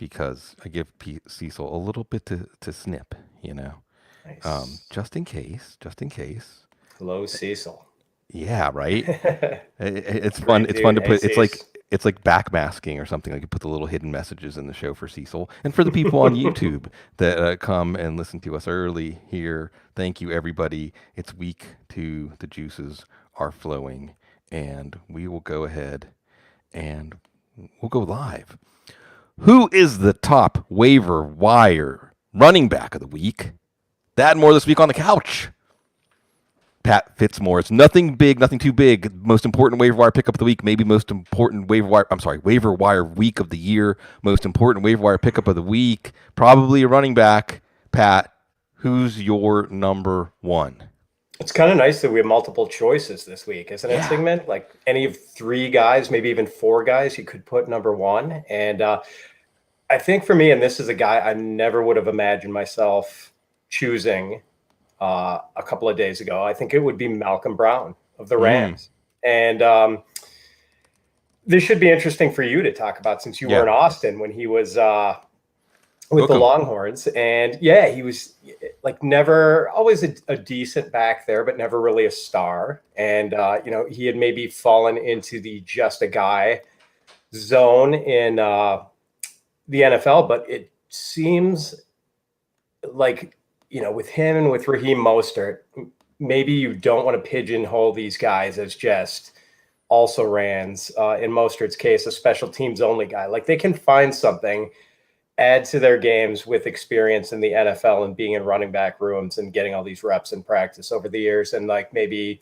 because I give Cecil a little bit to snip, Nice. just in case. Hello, Cecil. Yeah, right. It's fun. Great It's fun dude. to Hey, put. Cease. It's like backmasking or something. Like you put the little hidden messages in the show for Cecil and for the people on YouTube that come and listen to us early here. Thank you, everybody. It's week 2. The juices are flowing, and we will go ahead and we'll go live. Who is the top waiver wire running back of the week? That and more this week on the couch. Pat Fitzmaurice. Nothing big, nothing too big. Most important waiver wire pickup of the week. Maybe most important waiver wire week of the year. Most important waiver wire pickup of the week. Probably a running back. Pat, who's your number one? It's kind of nice that we have multiple choices this week, isn't it, Yeah. Sigmund? Like any of 3 guys, maybe even 4 guys, you could put number one. And I think for me, and this is a guy I never would have imagined myself choosing a couple of days ago, I think it would be Malcolm Brown of the Mm, Rams. And this should be interesting for you to talk about since you were yeah. in Austin when he was with Book the 'em. Longhorns. And yeah, he was like never always a decent back there, but never really a star. And, he had maybe fallen into the just a guy zone in the NFL, but it seems like, with him and with Raheem Mostert, maybe you don't want to pigeonhole these guys as just also rans. In Mostert's case, a special teams only guy. Like they can find something, add to their games with experience in the NFL and being in running back rooms and getting all these reps in practice over the years, and like maybe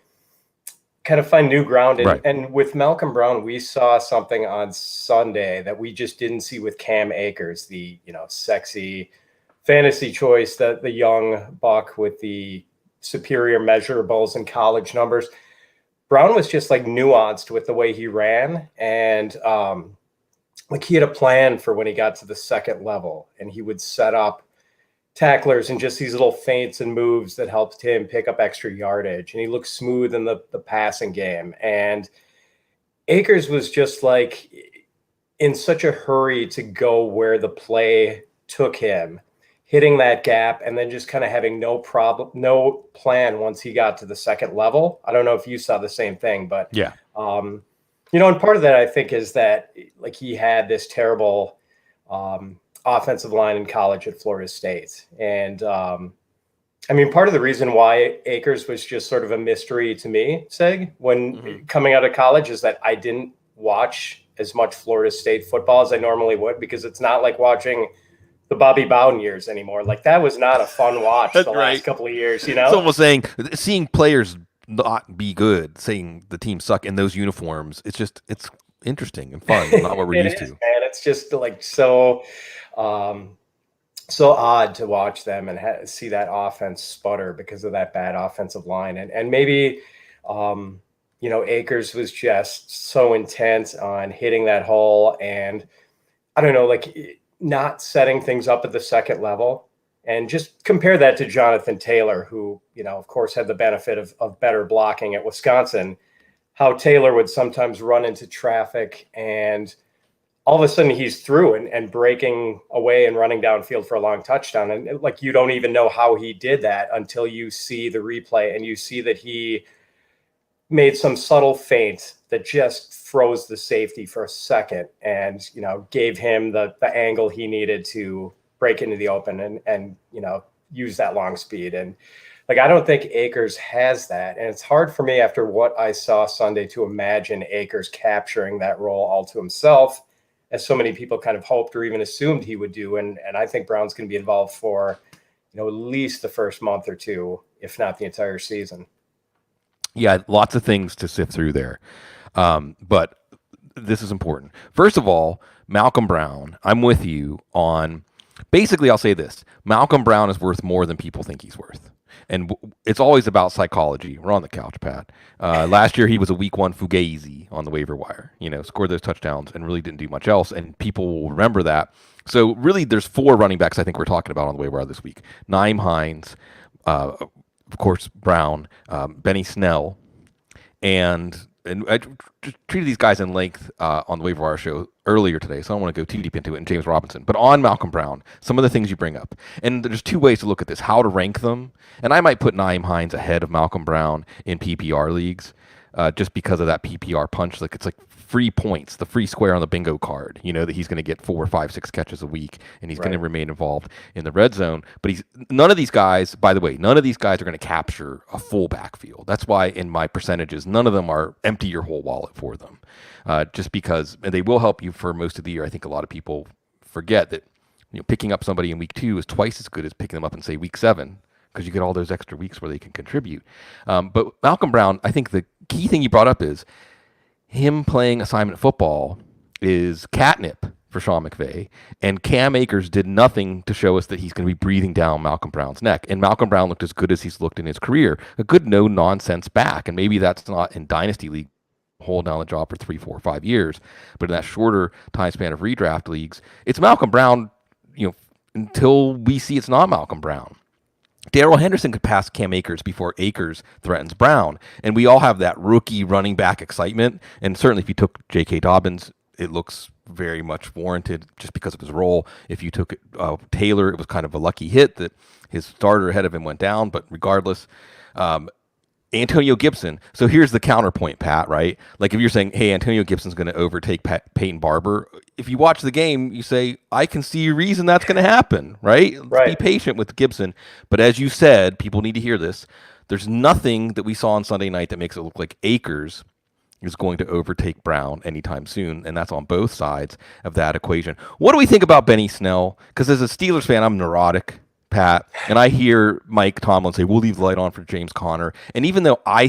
kind of find new ground. And Right. and with Malcolm Brown, we saw something on Sunday that we just didn't see with Cam Akers, the sexy fantasy choice, that the young buck with the superior measurables and college numbers. Brown was just like nuanced with the way he ran, and like he had a plan for when he got to the second level, and he would set up tacklers and just these little feints and moves that helped him pick up extra yardage. And he looked smooth in the passing game. And Akers was just like in such a hurry to go where the play took him, hitting that gap and then just kind of having no plan once he got to the second level. I don't know if you saw the same thing, but Yeah. and part of that I think is that like he had this terrible offensive line in college at Florida State. And part of the reason why Akers was just sort of a mystery to me, Seg, when coming out of college is that I didn't watch as much Florida State football as I normally would, because it's not like watching the Bobby Bowden years anymore. Like that was not a fun watch the last couple of years, It's almost seeing players not be good, saying the team suck in those uniforms. It's interesting and fun, not what we're used to. Man. It's just like so odd to watch them and see that offense sputter because of that bad offensive line. And maybe, Akers was just so intent on hitting that hole and I don't know, like not setting things up at the second level. And just compare that to Jonathan Taylor, who, of course, had the benefit of better blocking at Wisconsin, how Taylor would sometimes run into traffic and all of a sudden he's through and breaking away and running downfield for a long touchdown. And like, you don't even know how he did that until you see the replay and you see that he made some subtle feint that just froze the safety for a second and, gave him the angle he needed to break into the open and use that long speed. And like, I don't think Akers has that. And it's hard for me after what I saw Sunday to imagine Akers capturing that role all to himself, as so many people kind of hoped or even assumed he would do. And I think Brown's going to be involved for, at least the first month or two, if not the entire season. Yeah, lots of things to sift through there. But this is important. First of all, Malcolm Brown, I'm with you on, basically I'll say this. Malcolm Brown is worth more than people think he's worth. And it's always about psychology. We're on the couch, Pat. Last year, he was a week 1 fugazi on the waiver wire. Scored those touchdowns and really didn't do much else. And people will remember that. So really, there's 4 running backs I think we're talking about on the waiver wire this week. Nyheim Hines, of course, Brown, Benny Snell, and and I treated these guys in length on the waiver wire show earlier today, so I don't want to go too deep into it, and James Robinson. But on Malcolm Brown, some of the things you bring up, and there's two ways to look at this, how to rank them. And I might put Nyheim Hines ahead of Malcolm Brown in PPR leagues just because of that PPR punch. Like, it's like free points, the free square on the bingo card, that he's going to get 4, 5, 6 catches a week, and he's going to remain involved in the red zone. But none of these guys, by the way, none of these guys are going to capture a full backfield. That's why in my percentages, none of them are empty your whole wallet for them. Just because, and they will help you for most of the year. I think a lot of people forget that picking up somebody in week 2 is twice as good as picking them up in, say, week 7, because you get all those extra weeks where they can contribute. But Malcolm Brown, I think the key thing you brought up is him playing assignment football is catnip for Sean McVay, and Cam Akers did nothing to show us that he's going to be breathing down Malcolm Brown's neck. And Malcolm Brown looked as good as he's looked in his career, a good no-nonsense back. And maybe that's not in Dynasty League, hold down the job for 3, 4, 5 years, but in that shorter time span of redraft leagues, it's Malcolm Brown, until we see it's not Malcolm Brown. Darrell Henderson could pass Cam Akers before Akers threatens Brown. And we all have that rookie running back excitement. And certainly if you took J.K. Dobbins, it looks very much warranted just because of his role. If you took Taylor, it was kind of a lucky hit that his starter ahead of him went down. But regardless, Antonio Gibson. So here's the counterpoint, Pat, right? Like if you're saying, hey, Antonio Gibson's going to overtake Peyton Barber, if you watch the game, you say, I can see a reason that's going to happen, right? Be patient with Gibson. But as you said, people need to hear this. There's nothing that we saw on Sunday night that makes it look like Akers is going to overtake Brown anytime soon, and that's on both sides of that equation. What do we think about Benny Snell? Because as a Steelers fan, I'm neurotic, Pat, and I hear Mike Tomlin say, we'll leave the light on for James Conner. And even though I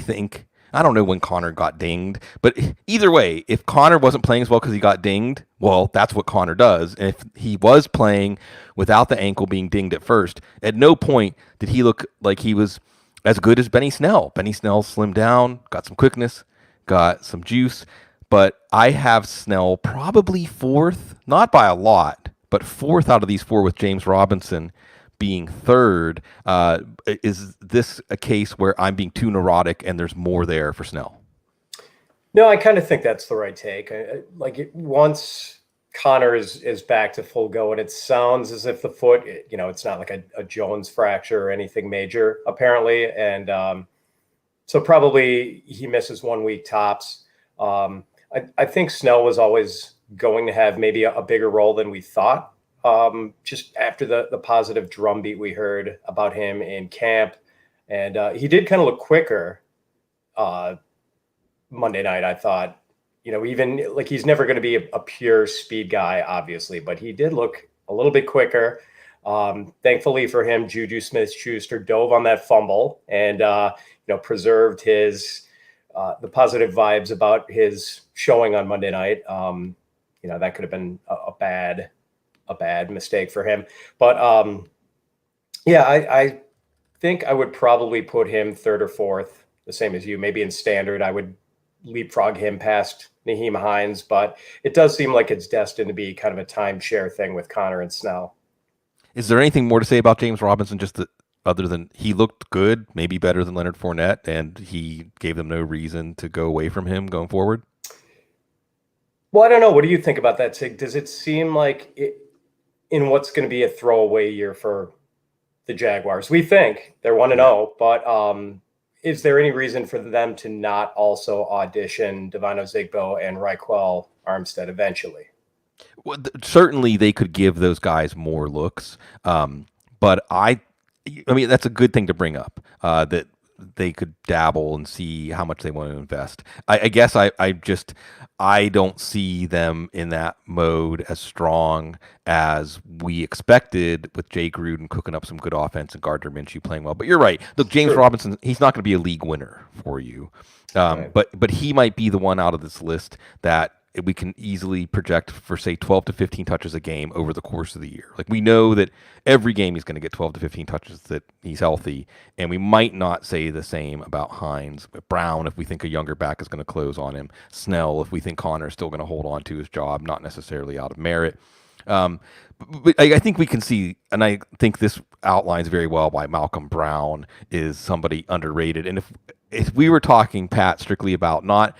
don't know when Conner got dinged, but either way, if Conner wasn't playing as well because he got dinged, well, that's what Conner does. And if he was playing without the ankle being dinged at first, at no point did he look like he was as good as Benny Snell. Benny Snell slimmed down, got some quickness, got some juice, but I have Snell probably 4th, not by a lot, but 4th out of these 4 with James Robinson being 3rd. Is this a case where I'm being too neurotic and there's more there for Snell? No, I kind of think that's the right take. Once Conner is back to full go, and it sounds as if the foot, it's not like a Jones fracture or anything major, apparently. And so probably he misses 1 week tops. I think Snell was always going to have maybe a bigger role than we thought. Just after the positive drumbeat we heard about him in camp. And he did kind of look quicker Monday night, I thought. Even like he's never going to be a pure speed guy, obviously, but he did look a little bit quicker. Thankfully for him, Juju Smith-Schuster dove on that fumble and, preserved his the positive vibes about his showing on Monday night. That could have been a bad mistake for him. But I think I would probably put him 3rd or 4th, the same as you. Maybe in standard, I would leapfrog him past Nyheim Hines, but it does seem like it's destined to be kind of a timeshare thing with Conner and Snell. Is there anything more to say about James Robinson, other than he looked good, maybe better than Leonard Fournette, and he gave them no reason to go away from him going forward? Well, I don't know. What do you think about that, Sig? Does it seem like in what's going to be a throwaway year for the Jaguars? We think they're 1-0, but is there any reason for them to not also audition Devon Ozigbo and Raquel Armstead eventually? Well, certainly they could give those guys more looks, but I mean that's a good thing to bring up, that they could dabble and see how much they want to invest. I guess I don't see them in that mode as strong as we expected with Jay Gruden cooking up some good offense and Gardner Minshew playing well. But you're right. Look, James Robinson, he's not going to be a league winner for you. Right. But he might be the one out of this list that we can easily project for, say, 12 to 15 touches a game over the course of the year. Like, we know that every game he's going to get 12 to 15 touches that he's healthy, and we might not say the same about Hines. Brown, if we think a younger back is going to close on him. Snell, if we think Conner is still going to hold on to his job, not necessarily out of merit. But I think we can see, and I think this outlines very well why Malcolm Brown is somebody underrated. And if if we were talking, Pat, strictly about not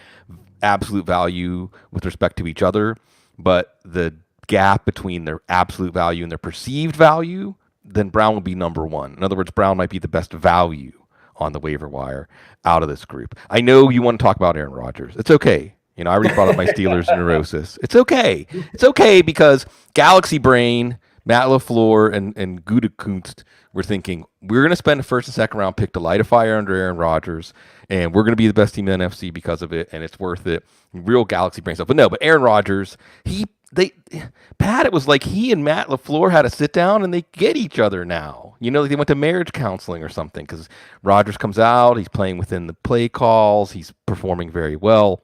absolute value with respect to each other, but the gap between their absolute value and their perceived value, then Brown would be number one. In other words, Brown might be the best value on the waiver wire out of this group. I know you want to talk about Aaron Rodgers. It's okay. You know, I already brought up my Steelers neurosis. It's okay. It's okay because Galaxy Brain, Matt LaFleur, and Gutekunst were thinking, we're going to spend a first and second round pick to light a fire under Aaron Rodgers, and we're going to be the best team in the NFC because of it, and it's worth it. Real Galaxy Brain stuff. But no, but Aaron Rodgers, Pat, it was like he and Matt LaFleur had to sit down and they get each other now. You know, like they went to marriage counseling or something because Rodgers comes out, he's playing within the play calls, he's performing very well,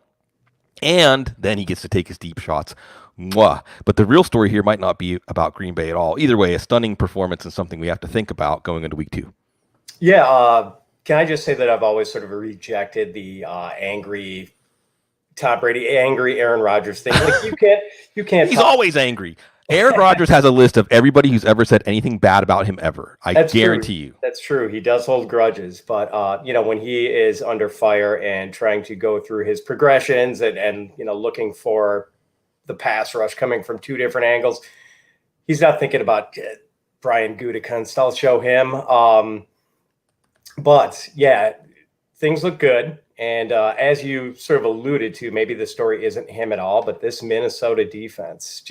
and then he gets to take his deep shots. Mwah. But the real story here might not be about Green Bay at all. Either way, a stunning performance and something we have to think about going into week 2. Yeah. Can I just say that I've always sort of rejected the angry Tom Brady, angry Aaron Rodgers thing. Like you can't. He's always angry. Aaron Rodgers has a list of everybody who's ever said anything bad about him ever. That's guarantee you. That's true. He does hold grudges, but when he is under fire and trying to go through his progressions and looking for the pass rush coming from 2 different angles, he's not thinking about Brian Gutekunst. I'll show him. But yeah, things look good. And as you sort of alluded to, maybe the story isn't him at all, but this Minnesota defense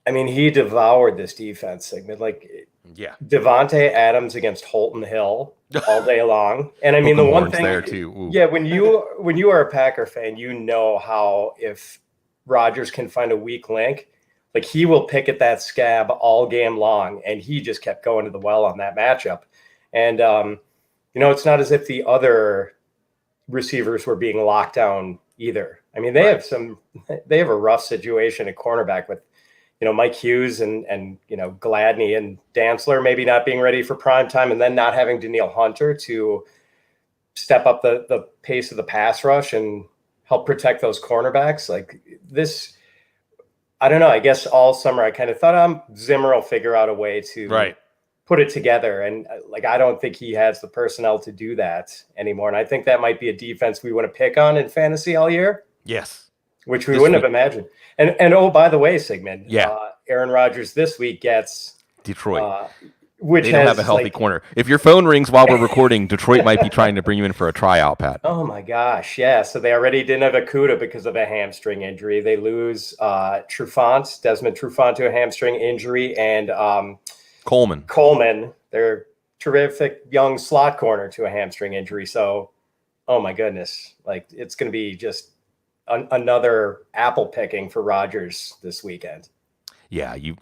he devoured this defense, Sigmund. Yeah, Devontae Adams against Holton Hill all day long. And the one thing there too. Ooh. Yeah, when you are a Packer fan, you know how if Rodgers can find a weak link, like he will pick at that scab all game long, and he just kept going to the well on that matchup. And it's not as if the other receivers were being locked down either. They have a rough situation at cornerback with, Mike Hughes and Gladney and Dantzler maybe not being ready for prime time, and then not having Danielle Hunter to step up the pace of the pass rush and help protect those cornerbacks. Like this, I don't know. I guess all summer I kind of thought Zimmer will figure out a way to put it together. And I don't think he has the personnel to do that anymore. And I think that might be a defense we want to pick on in fantasy all year. Yes. Which we wouldn't have imagined. And oh, by the way, Sigmund, yeah. Aaron Rodgers this week gets Detroit. Which they don't have a healthy corner. If your phone rings while we're recording, Detroit might be trying to bring you in for a tryout, Pat. Oh my gosh, yeah. So they already didn't have Akuda because of a hamstring injury. They lose Desmond Trufant to a hamstring injury, and Coleman, their terrific young slot corner, to a hamstring injury. So, oh my goodness, it's going to be just another apple picking for Rodgers this weekend. Yeah, you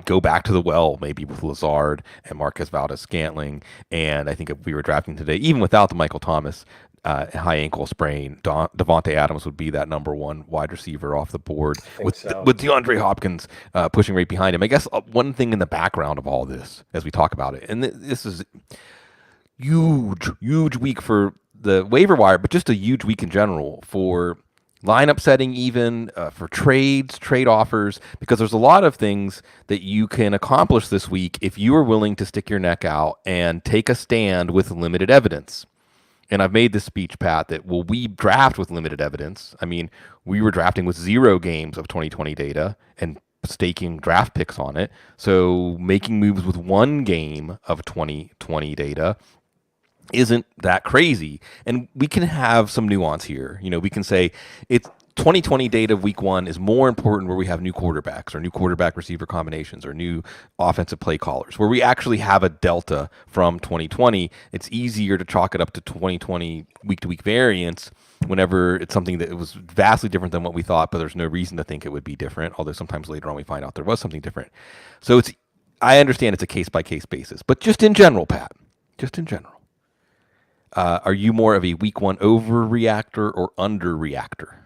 go back to the well maybe with Lazard and Marquez Valdes-Scantling, and I think if we were drafting today, even without the Michael Thomas high ankle sprain, Devontae Adams would be that number 1 wide receiver off the board with DeAndre Hopkins pushing right behind him. I guess one thing in the background of all this, as we talk about it, and this is huge week for the waiver wire, but just a huge week in general for lineup setting, even for trade offers, because there's a lot of things that you can accomplish this week if you are willing to stick your neck out and take a stand with limited evidence. And I've made this speech, Pat, that we draft with limited evidence. We were drafting with 0 games of 2020 data and staking draft picks on it. So making moves with 1 game of 2020 data isn't that crazy. And we can have some nuance here. We can say it's 2020 data week 1 is more important where we have new quarterbacks or new quarterback receiver combinations or new offensive play callers, where we actually have a delta from 2020. It's easier to chalk it up to 2020 week to week variance whenever it's something that was vastly different than what we thought, but there's no reason to think it would be different. Although sometimes later on we find out there was something different. So I understand it's a case by case basis, but just in general, Pat, are you more of a week 1 overreactor or underreactor?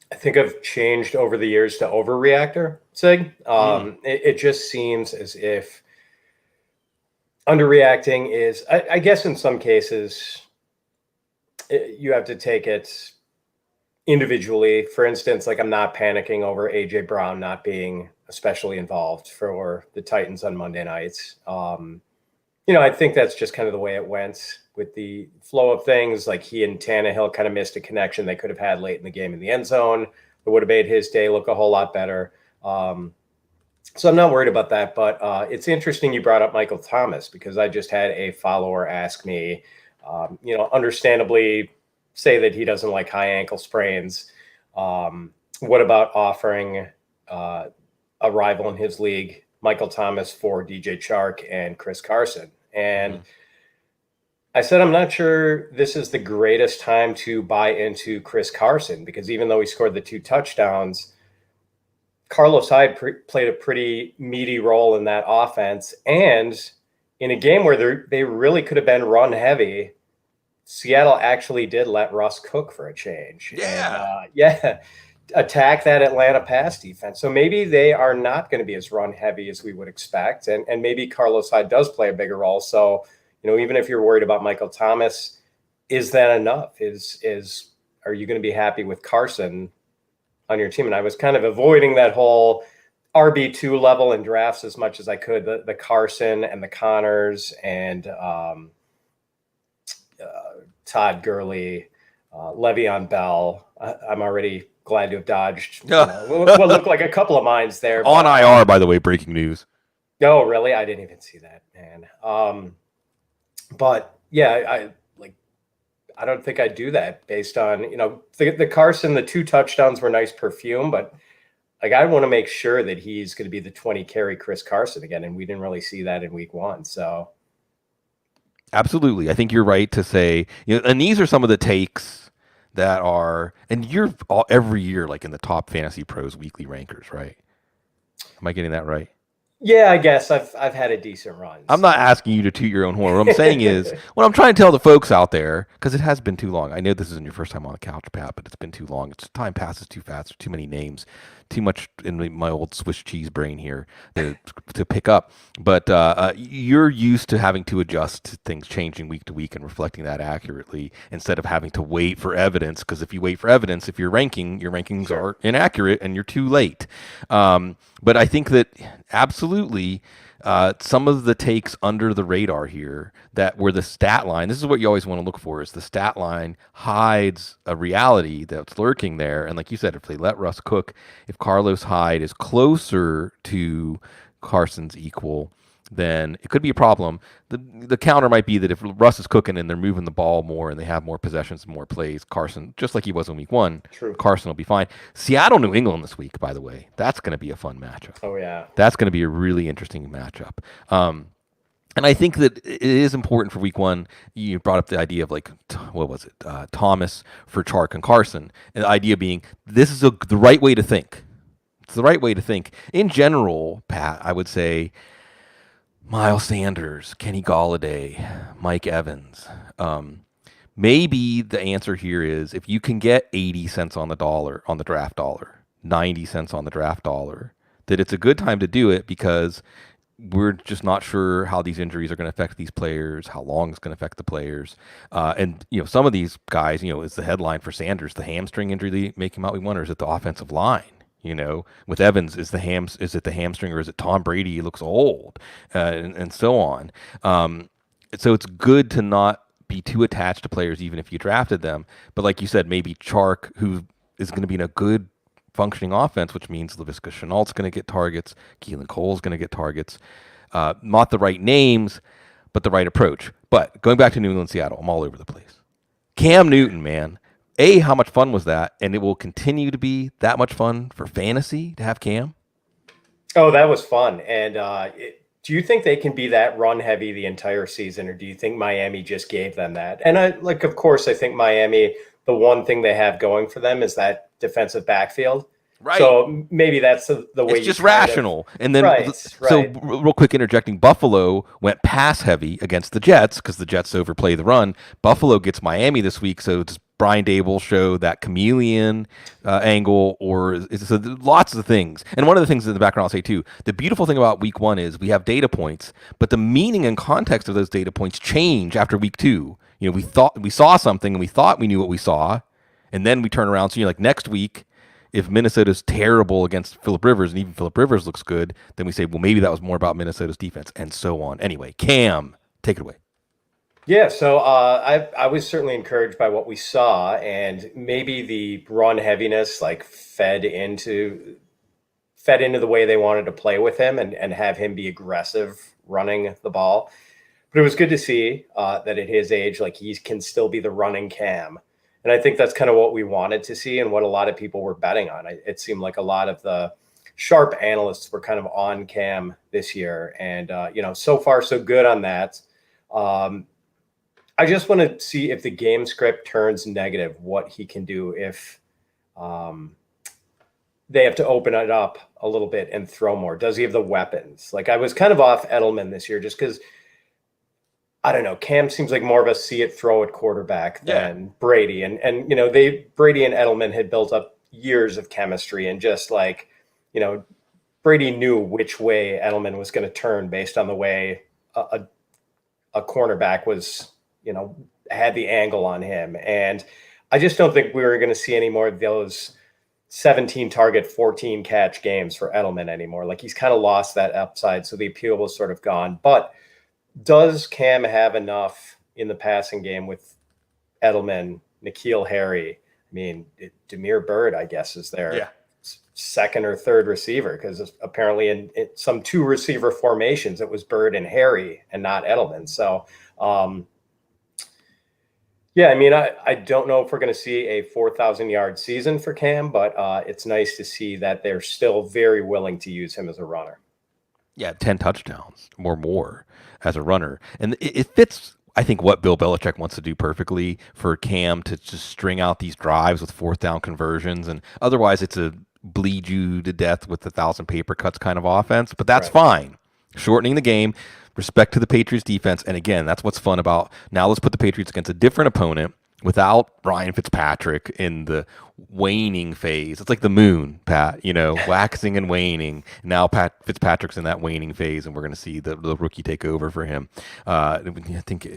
I think I've changed over the years to overreactor, Sig. It just seems as if underreacting is, I guess in some cases, you have to take it individually. For instance, I'm not panicking over A.J. Brown not being especially involved for the Titans on Monday nights. I think that's just kind of the way it went. with the flow of things. Like he and Tannehill kind of missed a connection they could have had late in the game in the end zone. It would have made his day look a whole lot better. So I'm not worried about that, but it's interesting you brought up Michael Thomas, because I just had a follower ask me, understandably say that he doesn't like high ankle sprains. What about offering a rival in his league, Michael Thomas, for DJ Chark and Chris Carson? And I said, I'm not sure this is the greatest time to buy into Chris Carson, because even though he scored the 2 touchdowns, Carlos Hyde played a pretty meaty role in that offense. And in a game where they really could have been run heavy, Seattle actually did let Russ cook for a change. Yeah. And, attack that Atlanta pass defense. So maybe they are not going to be as run heavy as we would expect. And maybe Carlos Hyde does play a bigger role. So, even if you're worried about Michael Thomas, is that enough? Are you going to be happy with Carson on your team? And I was kind of avoiding that whole RB2 level in drafts as much as I could. The Carson and the Connors and Todd Gurley, Le'Veon Bell. I'm already glad to have dodged what looked like a couple of mines there. On IR, by the way, breaking news. Oh, really? I didn't even see that, man. But yeah, I don't think I'd do that based on, the Carson, the 2 touchdowns were nice perfume, but I want to make sure that he's going to be the 20 carry Chris Carson again. And we didn't really see that in week 1. So. Absolutely. I think you're right to say, and these are some of the takes that are, and you're every year, like in the top Fantasy Pros weekly rankers, right? Am I getting that right? Yeah, I guess I've had a decent run. I'm not asking you to toot your own horn. What I'm saying is, what I'm trying to tell the folks out there, because it has been too long. I know this isn't your first time on the couch, Pat, but it's been too long. Time passes too fast. There's too many names, too much in my old Swiss cheese brain here to pick up. But you're used to having to adjust to things changing week to week and reflecting that accurately instead of having to wait for evidence. Because if you wait for evidence, if you're ranking, your rankings are inaccurate and you're too late. But I think that absolutely some of the takes under the radar here that where the stat line, this is what you always want to look for, is the stat line hides a reality that's lurking there. And like you said, if they let Russ cook, if Carlos Hyde is closer to Carson's equal, then it could be a problem. The counter might be that if Russ is cooking and they're moving the ball more and they have more possessions, more plays, Carson, just like he was in week 1, True. Carson will be fine. Seattle, New England this week, by the way, that's going to be a fun matchup. Oh, yeah. That's going to be a really interesting matchup. And I think that it is important for week 1. You brought up the idea of what was it? Thomas for Chark and Carson. And the idea being this is the right way to think. It's the right way to think. In general, Pat, I would say Miles Sanders, Kenny Golladay, Mike Evans. Maybe the answer here is if you can get 80 cents on the dollar, on the draft dollar, 90 cents on the draft dollar, that it's a good time to do it because we're just not sure how these injuries are going to affect these players, how long it's going to affect the players. And, some of these guys, is the headline for Sanders, the hamstring injury they make him out, we wonder, is it the offensive line? With Evans, is it the hamstring or is it Tom Brady? He looks old, and so on. So it's good to not be too attached to players, even if you drafted them. But like you said, maybe Chark, who is going to be in a good functioning offense, which means Laviska Shenault's going to get targets, Keelan Cole's going to get targets. Not the right names, but the right approach. But going back to New England, Seattle, I'm all over the place. Cam Newton, man. How much fun was that? And it will continue to be that much fun for fantasy to have Cam? Oh, that was fun. And do you think they can be that run heavy the entire season, or do you think Miami just gave them that? And of course, I think Miami, the one thing they have going for them is that defensive backfield. Right. So maybe that's the way it's just rational. And then, so real quick interjecting, Buffalo went pass heavy against the Jets because the Jets overplay the run. Buffalo gets Miami this week, so does Brian Dable show that chameleon angle, or so lots of things. And one of the things in the background I'll say too, the beautiful thing about week 1 is we have data points, but the meaning and context of those data points change after week 2. We thought we saw something and we thought we knew what we saw, and then we turn around. So you're like, next week, if Minnesota's terrible against Phillip Rivers and even Phillip Rivers looks good, then we say, well, maybe that was more about Minnesota's defense, and so on. Anyway, Cam, take it away. Yeah, so I was certainly encouraged by what we saw, and maybe the run heaviness like fed into the way they wanted to play with him and have him be aggressive running the ball. But it was good to see that at his age, like he can still be the running Cam. And I think that's kind of what we wanted to see and what a lot of people were betting on. It seemed like a lot of the sharp analysts were kind of on Cam this year. And, so far, so good on that. Um, I just want to see if the game script turns negative, what he can do if um, they have to open it up a little bit and throw more. Does he have the weapons? Like I was kind of off Edelman this year just because I don't know. Cam seems like more of a see it throw it quarterback than Brady. And Brady and Edelman had built up years of chemistry and just like, Brady knew which way Edelman was going to turn based on the way a cornerback was, had the angle on him. And I just don't think we were going to see any more of those 17 target, 14 catch games for Edelman anymore. Like he's kind of lost that upside. So the appeal was sort of gone. But does Cam have enough in the passing game with Edelman, N'Keal Harry? I mean, Demir Bird, I guess, is their second or third receiver because apparently in some two receiver formations, it was Bird and Harry and not Edelman. So, I mean, I don't know if we're going to see a 4,000-yard season for Cam, but it's nice to see that they're still very willing to use him as a runner. Yeah, 10 touchdowns or more as a runner. And it fits, I think, what Bill Belichick wants to do perfectly for Cam to just string out these drives with fourth down conversions. And otherwise, it's a bleed you to death with 1,000 paper cuts kind of offense. But that's fine. Shortening the game, respect to the Patriots defense. And again, that's what's fun about now let's put the Patriots against a different opponent without Ryan Fitzpatrick in the waning phase. It's like the moon, Pat, waxing and waning. Now Fitzpatrick's in that waning phase, and we're going to see the rookie take over for him. I think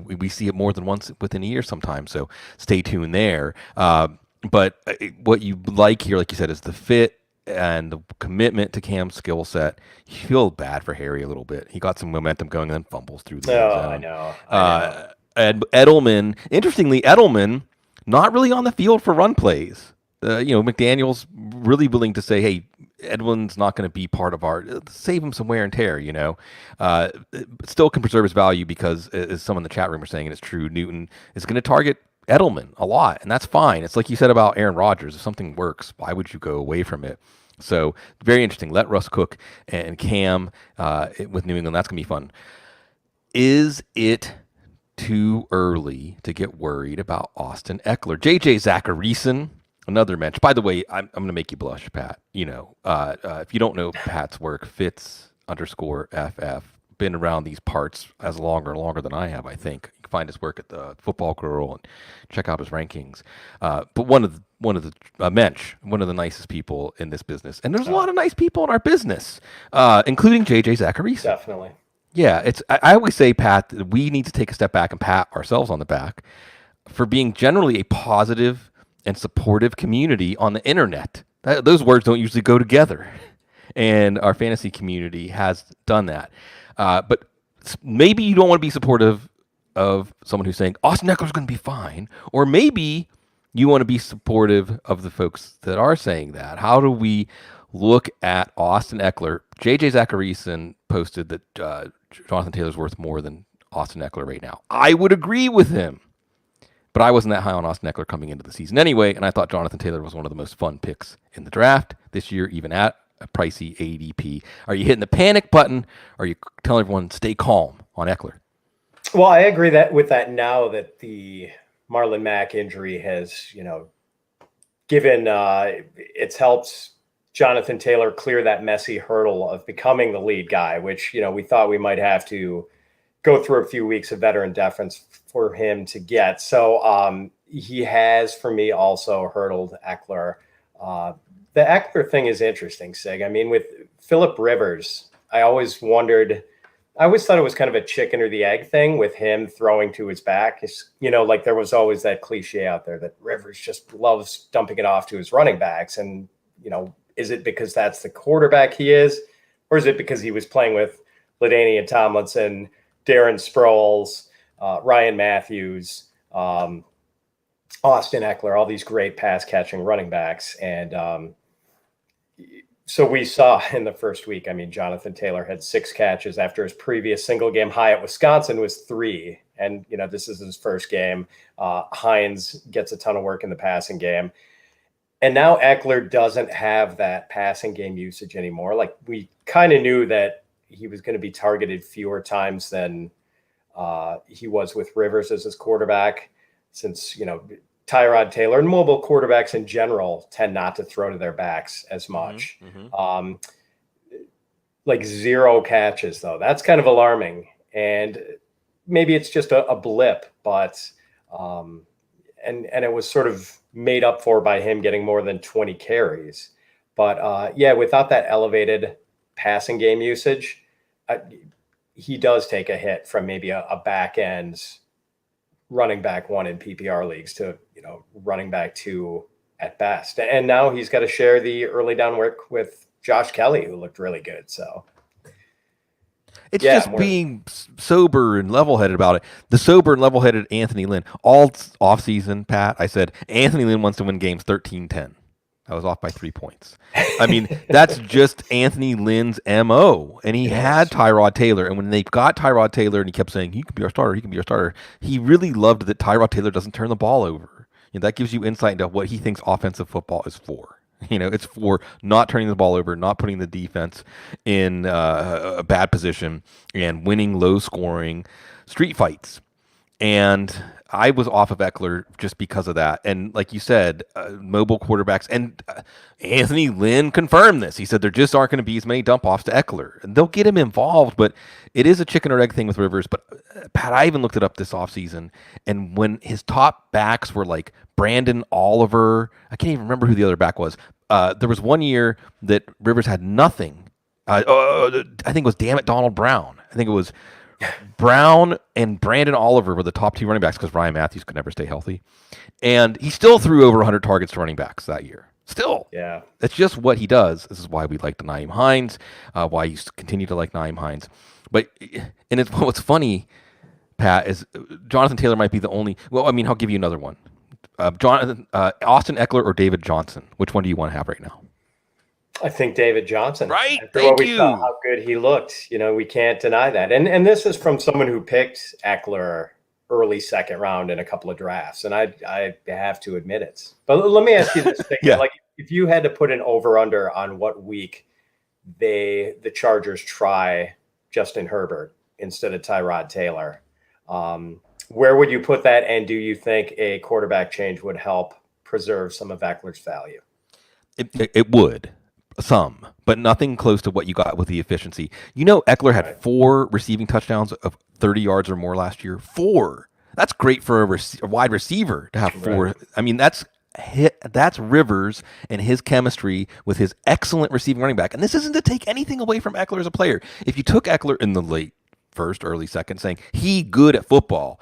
we see it more than once within a year sometimes, so stay tuned there. But what you like here, like you said, is the fit and the commitment to Cam's skill set. You feel bad for Harry a little bit. He got some momentum going and then fumbles through the end zone. I know. And Edelman, interestingly, not really on the field for run plays. McDaniel's really willing to say, hey, Edwin's not going to be part of our, save him some wear and tear, still can preserve his value because, as some in the chat room are saying, and it's true, Newton is going to target Edelman a lot, and that's fine. It's like you said about Aaron Rodgers. If something works, why would you go away from it? So very interesting. Let Russ cook and Cam with New England. That's going to be fun. Is it too early to get worried about Austin Ekeler? JJ Zacharyson, another mention. By the way, I'm going to make you blush, Pat. If you don't know Pat's work, Fitz_FF, been around these parts as longer than I have, I think. You can find his work at the Football Girl and check out his rankings. But one of the Mensch, one of the nicest people in this business. And there's a lot of nice people in our business, including JJ Zacharyson. Definitely. Yeah, I always say, Pat, that we need to take a step back and pat ourselves on the back for being generally a positive and supportive community on the internet. Those words don't usually go together, and our fantasy community has done that. But maybe you don't want to be supportive of someone who's saying Austin Ekeler's going to be fine, or maybe you want to be supportive of the folks that are saying that. How do we look at Austin Ekeler? JJ Zacharyson posted that Jonathan Taylor's worth more than Austin Ekeler right now. I would agree with him, but I wasn't that high on Austin Ekeler coming into the season anyway, and I thought Jonathan Taylor was one of the most fun picks in the draft this year, even at a pricey ADP. Are you hitting the panic button, or are you telling everyone stay calm on Ekeler? Well, I agree with that now that the Marlon Mack injury has, given it's helped Jonathan Taylor clear that messy hurdle of becoming the lead guy, which, we thought we might have to go through a few weeks of veteran deference for him to get. So he has, for me, also hurdled Ekeler. The Ekeler thing is interesting, Sig. I mean, with Phillip Rivers, I always thought it was kind of a chicken or the egg thing with him throwing to his back. Like there was always that cliche out there that Rivers just loves dumping it off to his running backs. And, is it because that's the quarterback he is? Or is it because he was playing with LaDainian Tomlinson, Darren Sproles, Ryan Matthews, Austin Ekeler, all these great pass catching running backs. And so we saw in the first week, I mean, Jonathan Taylor had 6 catches after his previous single game high at Wisconsin was 3. And, this is his first game. Hines gets a ton of work in the passing game. And now Ekeler doesn't have that passing game usage anymore. Like, we kind of knew that he was going to be targeted fewer times than he was with Rivers as his quarterback, since, Tyrod Taylor and mobile quarterbacks in general tend not to throw to their backs as much. Like 0 catches, though. That's kind of alarming. And maybe it's just a blip, but and it was sort of made up for by him getting more than 20 carries. But without that elevated passing game usage, he does take a hit from maybe a back end running back 1 in PPR leagues to, running back 2 at best. And now he's got to share the early down work with Josh Kelly, who looked really good. So it's just being sober and level-headed about it. The sober and level-headed Anthony Lynn, all offseason, Pat, I said, Anthony Lynn wants to win games 13-10. I was off by 3 points. I mean, that's just Anthony Lynn's MO. And he had Tyrod Taylor. And when they got Tyrod Taylor and he kept saying, he can be our starter, he can be our starter, he really loved that Tyrod Taylor doesn't turn the ball over. That gives you insight into what he thinks offensive football is for. It's for not turning the ball over, not putting the defense in a bad position, and winning low-scoring street fights. And I was off of Ekeler just because of that. And like you said, mobile quarterbacks, and Anthony Lynn confirmed this. He said there just aren't going to be as many dump-offs to Ekeler. And they'll get him involved, but it is a chicken or egg thing with Rivers. But Pat, I even looked it up this offseason, and when his top backs were like Brandon Oliver, I can't even remember who the other back was. There was one year that Rivers had nothing. I think it was Donald Brown. I think it was Brown and Brandon Oliver were the top 2 running backs because Ryan Matthews could never stay healthy. And he still threw over 100 targets to running backs that year. Still. Yeah. That's just what he does. This is why we like Nyheim Hines, why you continue to like Nyheim Hines. But, and it's what's funny, Pat, is Jonathan Taylor might be the only, well, I mean, I'll give you another one. Austin Ekeler or David Johnson? Which one do you want to have right now? I think David Johnson. Right. After what we saw how good he looked, we can't deny that. And this is from someone who picked Ekeler early second round in a couple of drafts, and I have to admit it. But let me ask you this thing: like, if you had to put an over under on what week the Chargers try Justin Herbert instead of Tyrod Taylor, where would you put that? And do you think a quarterback change would help preserve some of Eckler's value? It would. Some, but nothing close to what you got with the efficiency. Ekeler had 4 receiving touchdowns of 30 yards or more last year. 4. That's great for a wide receiver to have 4. Right. I mean, that's Rivers and his chemistry with his excellent receiving running back. And this isn't to take anything away from Ekeler as a player. If you took Ekeler in the late first, early second, saying he's good at football,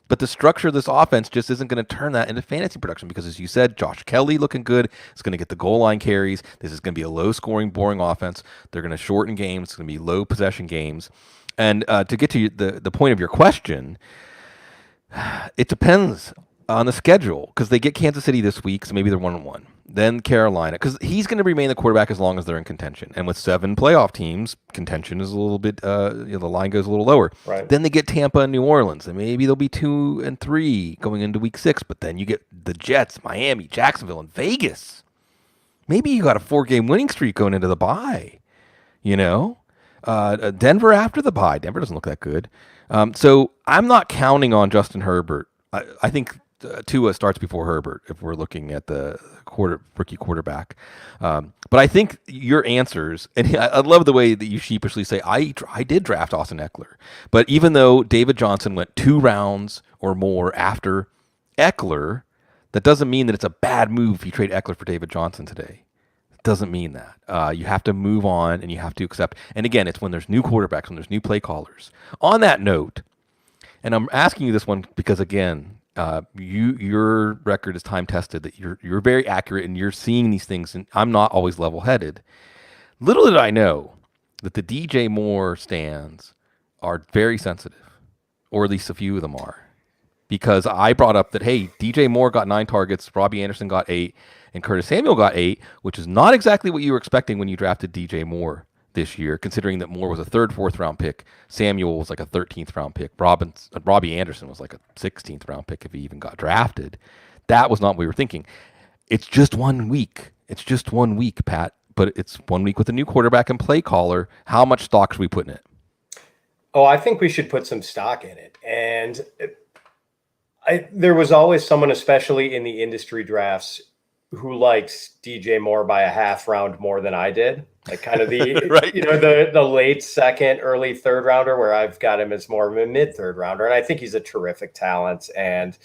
but the structure of this offense just isn't going to turn that into fantasy production because, as you said, Josh Kelly looking good. It's going to get the goal line carries. This is going to be a low-scoring, boring offense. They're going to shorten games. It's going to be low-possession games. And to get to the point of your question, it depends on the schedule because they get Kansas City this week, so maybe they're 1-1. Then Carolina, because he's going to remain the quarterback as long as they're in contention. And with 7 playoff teams, contention is a little bit, the line goes a little lower. Right. Then they get Tampa and New Orleans, and maybe they'll be 2-3 going into week 6. But then you get the Jets, Miami, Jacksonville, and Vegas. Maybe you got a 4-game winning streak going into the bye. Denver after the bye. Denver doesn't look that good. So I'm not counting on Justin Herbert. I think Tua starts before Herbert if we're looking at the rookie quarterback. But I think your answers, and I love the way that you sheepishly say, I did draft Austin Ekeler. But even though David Johnson went 2 rounds or more after Ekeler, that doesn't mean that it's a bad move if you trade Ekeler for David Johnson today. It doesn't mean that. You have to move on and you have to accept. And again, it's when there's new quarterbacks, when there's new play callers. On that note, and I'm asking you this one because, again, your record is time tested, that you're very accurate and you're seeing these things, and I'm not always level headed. Little did I know that the DJ Moore stands are very sensitive. or at least a few of them are. Because I brought up that, hey, DJ Moore got 9 targets, Robbie Anderson got 8, and Curtis Samuel got 8, which is not exactly what you were expecting when you drafted DJ Moore this year, considering that Moore was a 3rd, 4th round pick. Samuel was like a 13th round pick. Robbie Anderson was like a 16th round pick if he even got drafted. That was not what we were thinking. It's just 1 week. It's just 1 week, Pat, but it's 1 week with a new quarterback and play caller. How much stock should we put in it? Oh, I think we should put some stock in it. And there was always someone, especially in the industry drafts, who likes DJ Moore by a half round more than I did. Like kind of the right. the late 2nd, early 3rd rounder, where I've got him as more of a mid 3rd rounder. And I think he's a terrific talent. And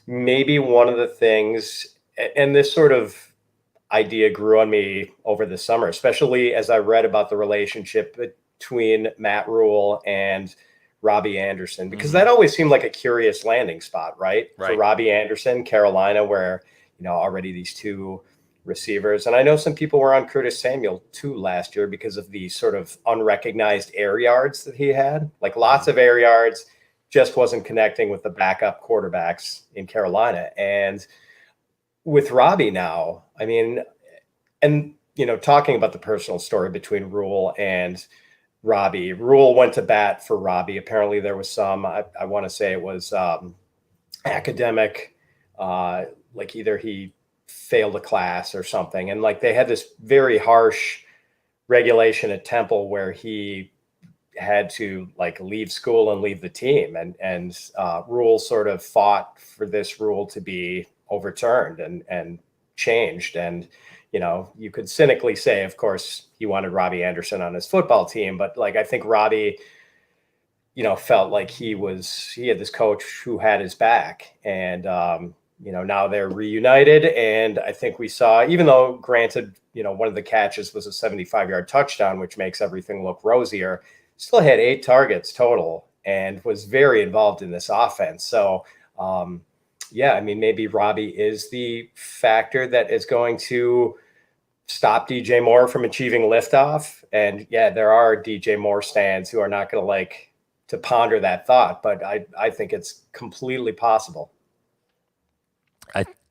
maybe one of the things, and this sort of idea grew on me over the summer, especially as I read about the relationship between Matt Rule and Robbie Anderson, because that always seemed like a curious landing spot, right? For Robbie Anderson, Carolina, where, already these 2 receivers. And I know some people were on Curtis Samuel too last year because of the sort of unrecognized air yards that he had, like lots of air yards, just wasn't connecting with the backup quarterbacks in Carolina. And with Robbie now, I mean, and, talking about the personal story between Rule and Robbie. Rule went to bat for Robbie. Apparently there was some, I want to say it was academic, like either he failed a class or something. And like they had this very harsh regulation at Temple where he had to like leave school and leave the team. And Rule sort of fought for this rule to be overturned and changed. And you could cynically say, of course, he wanted Robbie Anderson on his football team, but like I think Robbie, felt like he had this coach who had his back, and now they're reunited. And I think we saw, even though granted, one of the catches was a 75-yard touchdown, which makes everything look rosier, still had 8 targets total and was very involved in this offense. So, yeah, I mean, maybe Robbie is the factor that is going to stop DJ Moore from achieving liftoff. And yeah, there are DJ Moore stands who are not going to like to ponder that thought, but I think it's completely possible.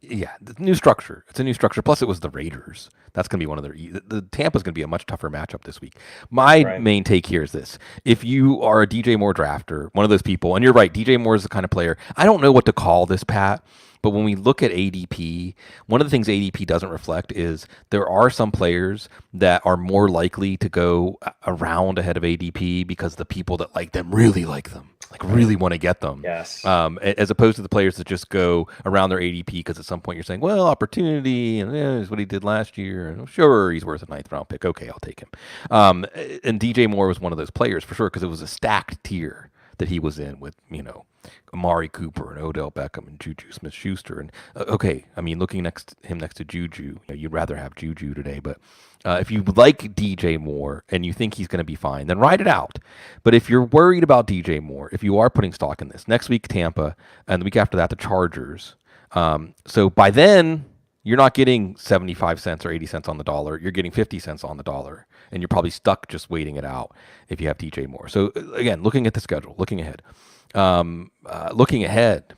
The new structure. It's a new structure. Plus, it was the Raiders. That's going to be one of the Tampa's going to be a much tougher matchup this week. My main take here is this: if you are a DJ Moore drafter, one of those people, and you're right, DJ Moore is the kind of player. I don't know what to call this, Pat. But when we look at ADP, one of the things ADP doesn't reflect is there are some players that are more likely to go around ahead of ADP because the people that like them really like them, like really want to get them. Yes. As opposed to the players that just go around their ADP because at some point you're saying, well, opportunity, and is what he did last year. And sure, he's worth a 9th round pick. Okay, I'll take him. And DJ Moore was one of those players for sure because it was a stacked tier that he was in with, Amari Cooper and Odell Beckham and Juju Smith-Schuster. And okay, I mean, looking next to Juju, you'd rather have Juju today. But if you like DJ Moore and you think he's going to be fine, then ride it out. But if you're worried about DJ Moore, if you are putting stock in this, next week Tampa, and the week after that the Chargers. So by then, you're not getting 75 cents or 80 cents on the dollar. You're getting 50 cents on the dollar. And you're probably stuck just waiting it out if you have DJ Moore. So again, looking at the schedule, looking ahead,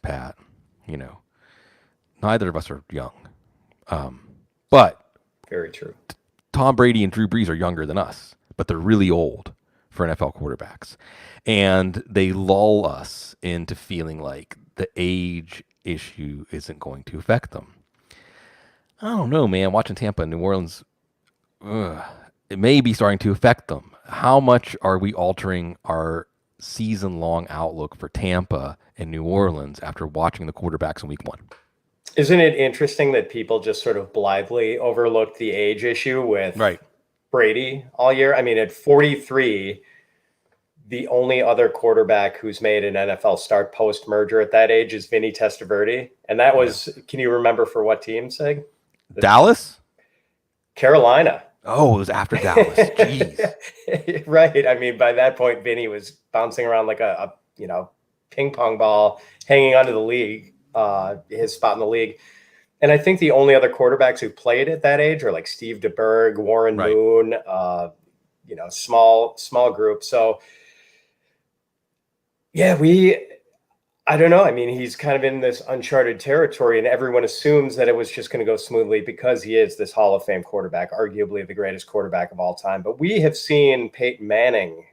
Pat, neither of us are young. But very true. Tom Brady and Drew Brees are younger than us, but they're really old for NFL quarterbacks. And they lull us into feeling like the age issue isn't going to affect them. I don't know, man. Watching Tampa and New Orleans, it may be starting to affect them. How much are we altering our season-long outlook for Tampa and New Orleans after watching the quarterbacks in week 1? Isn't it interesting that people just sort of blithely overlooked the age issue with Brady all year? I mean, at 43, the only other quarterback who's made an NFL start post-merger at that age is Vinny Testaverde. And that was, can you remember for what team, Sig? Dallas? Carolina. Oh, it was after Dallas. Jeez. Right. I mean, by that point, Vinny was bouncing around like a ping pong ball, hanging onto the league, his spot in the league. And I think the only other quarterbacks who played at that age are like Steve DeBerg, Warren Moon, small group. So Yeah, I don't know. I mean, he's kind of in this uncharted territory, and everyone assumes that it was just going to go smoothly because he is this Hall of Fame quarterback, arguably the greatest quarterback of all time. But we have seen Peyton Manning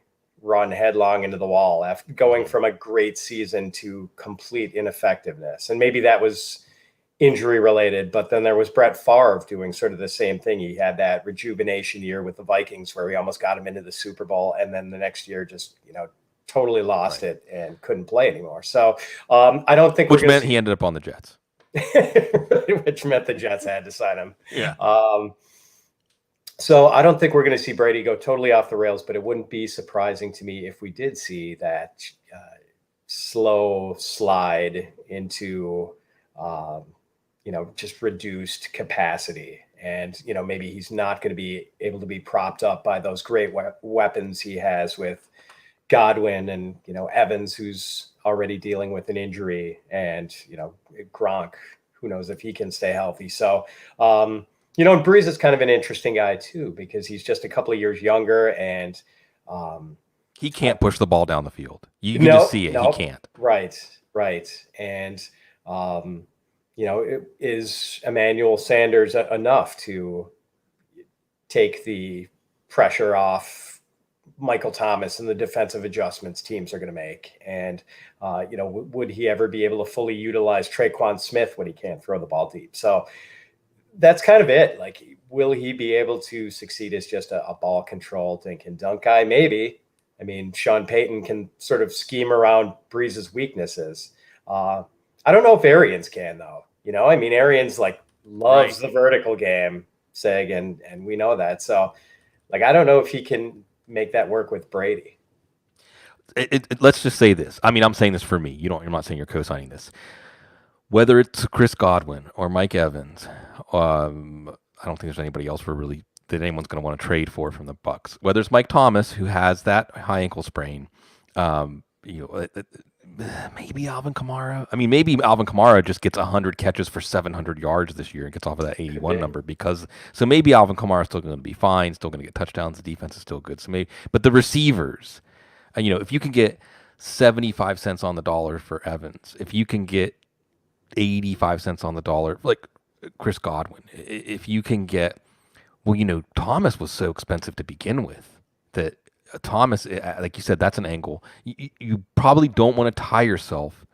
run headlong into the wall after going from a great season to complete ineffectiveness. And maybe that was injury related, but then there was Brett Favre doing sort of the same thing. He had that rejuvenation year with the Vikings where he almost got him into the Super Bowl, and then the next year just, totally lost it and couldn't play anymore. So I don't think which meant he ended up on the Jets. Which meant the Jets had to sign him. Yeah. So I don't think we're going to see Brady go totally off the rails, but it wouldn't be surprising to me if we did see that slow slide into, just reduced capacity. And, maybe he's not going to be able to be propped up by those great weapons he has with Godwin and, Evans, who's already dealing with an injury, and, Gronk, who knows if he can stay healthy. So, and Brees is kind of an interesting guy too, because he's just a couple of years younger, and he can't push the ball down the field. You can just see it. He can't. Right. And, is Emmanuel Sanders enough to take the pressure off Michael Thomas and the defensive adjustments teams are going to make? And, would he ever be able to fully utilize Traquan Smith when he can't throw the ball deep? So that's kind of it. Like, will he be able to succeed as just a ball control dink and dunk guy? Maybe. I mean, Sean Payton can sort of scheme around Brees's weaknesses. I don't know if Arians can, though. I mean, Arians loves the vertical game, Sig, and we know that. So, I don't know if he can make that work with Brady. Let's just say this. I mean, I'm saying this for me. You're not saying you're co-signing this. Whether it's Chris Godwin or Mike Evans, I don't think there's anybody else that anyone's going to want to trade for from the Bucs. Whether it's Mike Thomas, who has that high ankle sprain, maybe Alvin Kamara. I mean, maybe Alvin Kamara just gets 100 catches for 700 yards this year and gets off of that 81 number so maybe Alvin Kamara is still going to be fine, still going to get touchdowns. The defense is still good. But the receivers, if you can get 75 cents on the dollar for Evans, if you can get 85 cents on the dollar, like Chris Godwin, if you can get, Thomas was so expensive to begin with that Thomas, like you said, that's an angle. You probably don't want to tie yourself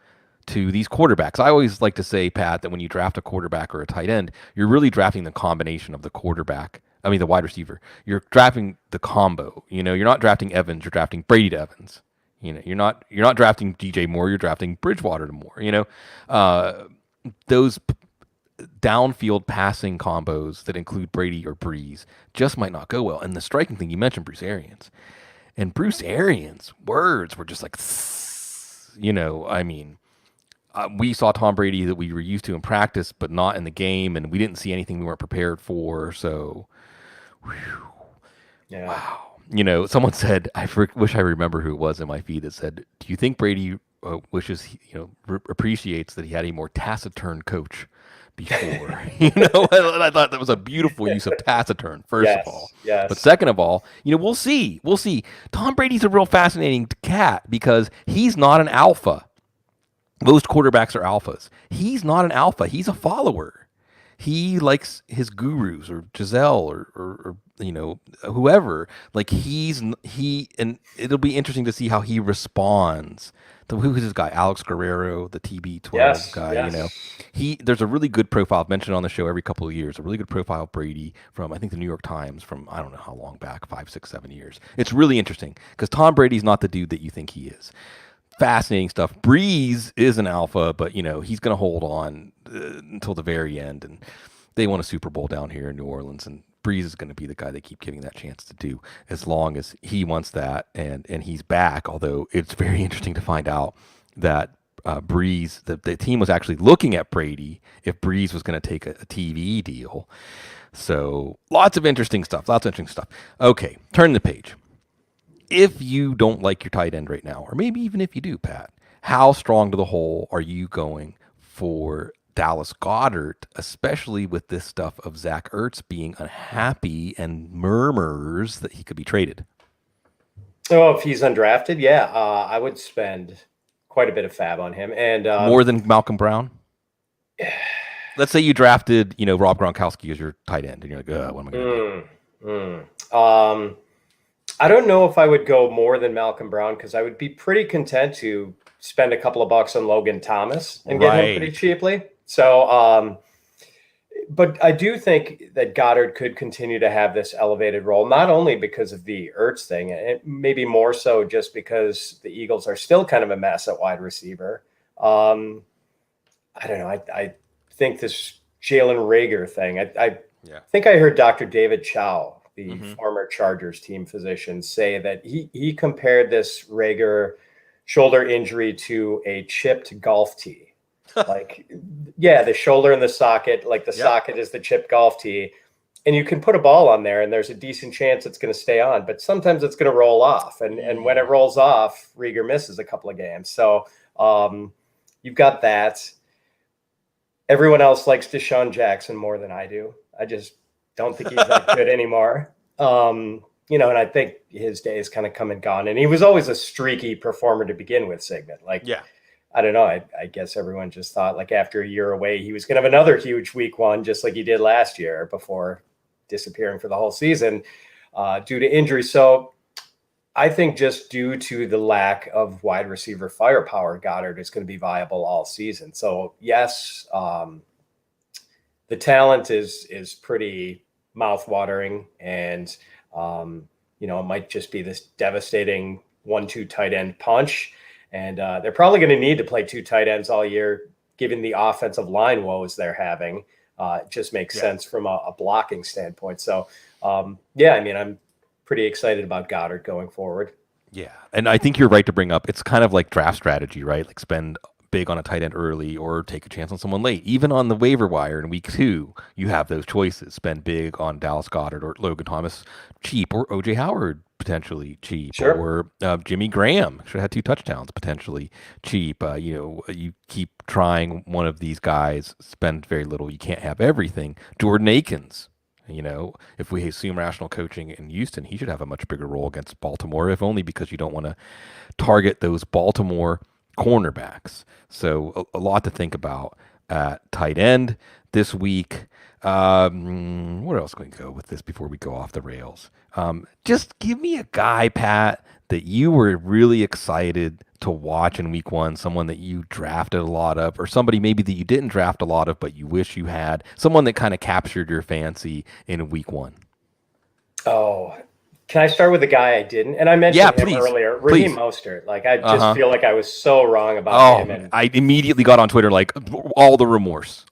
to these quarterbacks. I always like to say, Pat, that when you draft a quarterback or a tight end, you're really drafting the combination of the the wide receiver. You're drafting the combo. You're not drafting Evans, you're drafting Brady to Evans. You're not drafting DJ Moore, you're drafting Bridgewater to Moore. Those downfield passing combos that include Brady or Brees just might not go well. And the striking thing, you mentioned Bruce Arians. And Bruce Arians' words were just like, we saw Tom Brady that we were used to in practice, but not in the game, and we didn't see anything we weren't prepared for. So, wow. Someone said, wish I remember who it was in my feed that said, "Do you think Brady wishes, appreciates that he had a more taciturn coach before?" And I thought that was a beautiful use of taciturn, first of all. Yes. But second of all, we'll see. Tom Brady's a real fascinating cat because he's not an alpha. Most quarterbacks are alphas. He's not an alpha. He's a follower. He likes his gurus or Giselle or whoever. And it'll be interesting to see how he responds. Who is this guy? Alex Guerrero, the TB12 guy. Yes. There's a really good profile mentioned on the show every couple of years. A really good profile of Brady from, I think, the New York Times from I don't know how long back, 5, 6, 7 years. It's really interesting because Tom Brady's not the dude that you think he is. Fascinating stuff. Brees is an alpha, but he's going to hold on until the very end. And they won a Super Bowl down here in New Orleans, and Brees is going to be the guy they keep giving that chance to do as long as he wants that and he's back. Although it's very interesting to find out that Brees, the team was actually looking at Brady if Brees was going to take a TV deal. So lots of interesting stuff. Okay, turn the page. If you don't like your tight end right now, or maybe even if you do, Pat, how strong to the hole are you going for Dallas Goedert, especially with this stuff of Zach Ertz being unhappy and murmurs that he could be traded? Oh, if he's undrafted, I would spend quite a bit of fab on him. And more than Malcolm Brown. Let's say you drafted, Rob Gronkowski as your tight end, and you're like, what am I going to do? I don't know if I would go more than Malcolm Brown, because I would be pretty content to spend a couple of bucks on Logan Thomas and get him pretty cheaply. So, but I do think that Goddard could continue to have this elevated role, not only because of the Ertz thing, and maybe more so just because the Eagles are still kind of a mess at wide receiver. I don't know. I think this Jalen Reagor thing, I think I heard Dr. David Chow, the former Chargers team physician, say that he compared this Reagor shoulder injury to a chipped golf tee. Like, the shoulder in the socket, like the socket is the chipped golf tee. And you can put a ball on there and there's a decent chance it's going to stay on, but sometimes it's going to roll off. And when it rolls off, Reagor misses a couple of games. So you've got that. Everyone else likes Deshaun Jackson more than I do. I just don't think he's that good anymore. And I think his day is kind of come and gone. And he was always a streaky performer to begin with, Sigmund. I don't know. I guess everyone just thought, like, after a year away, he was going to have another huge week one, just like he did last year before disappearing for the whole season due to injury. So I think just due to the lack of wide receiver firepower, Goddard is going to be viable all season. So yes, the talent is pretty mouthwatering, and it might just be this devastating 1-2 tight end punch. And they're probably going to need to play 2 tight ends all year, given the offensive line woes they're having. It just makes sense from a blocking standpoint. So, I'm pretty excited about Goddard going forward. Yeah, and I think you're right to bring up, it's kind of like draft strategy, right? Like, spend big on a tight end early or take a chance on someone late. Even on the waiver wire in week 2, you have those choices. Spend big on Dallas Goedert or Logan Thomas cheap, or O.J. Howard potentially cheap, or Jimmy Graham should have had 2 touchdowns potentially cheap. You keep trying one of these guys, spend very little. You can't have everything. Jordan Akins, if we assume rational coaching in Houston, he should have a much bigger role against Baltimore, if only because you don't want to target those Baltimore cornerbacks. So a lot to think about at tight end this week. Where else can we go with this before we go off the rails? Just give me a guy, Pat, that you were really excited to watch in week 1, someone that you drafted a lot of, or somebody maybe that you didn't draft a lot of but you wish you had, someone that kind of captured your fancy in week 1. Oh, can I start with the guy I didn't? And I mentioned him earlier, Raheem Mostert. Like, I just feel like I was so wrong about him. And I immediately got on Twitter, like, all the remorse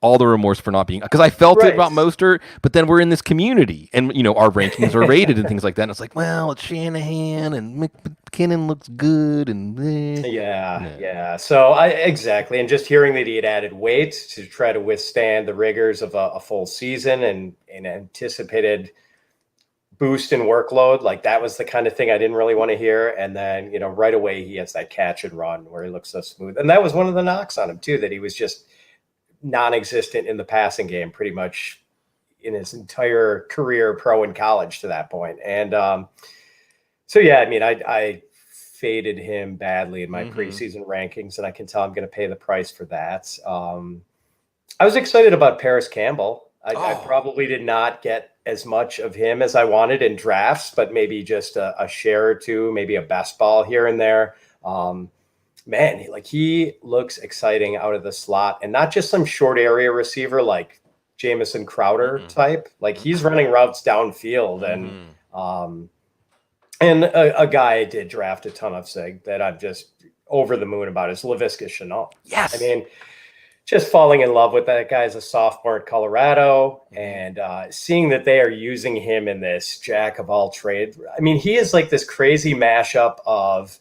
for not being, because I felt it about Mostert, but then we're in this community and, our rankings are rated and things like that. And it's like, well, it's Shanahan and McKinnon looks good. And yeah. So exactly. And just hearing that he had added weight to try to withstand the rigors of a full season and anticipated boost in workload, like, that was the kind of thing I didn't really want to hear. And then, right away he has that catch and run where he looks so smooth. And that was one of the knocks on him too, that he was just non-existent in the passing game pretty much in his entire career, pro and college, to that point. And I faded him badly in my preseason rankings, and I can tell I'm going to pay the price for that. I was excited about Paris Campbell. I probably did not get as much of him as I wanted in drafts, but maybe just a share or two, maybe a best ball here and there. He looks exciting out of the slot, and not just some short area receiver like Jamison Crowder type. Like, he's running routes downfield, and a guy I did draft a ton of, Sig, that I'm just over the moon about is Laviska Shenault. Yes. Just falling in love with that guy as a sophomore at Colorado, and seeing that they are using him in this jack of all trades. He is like this crazy mashup of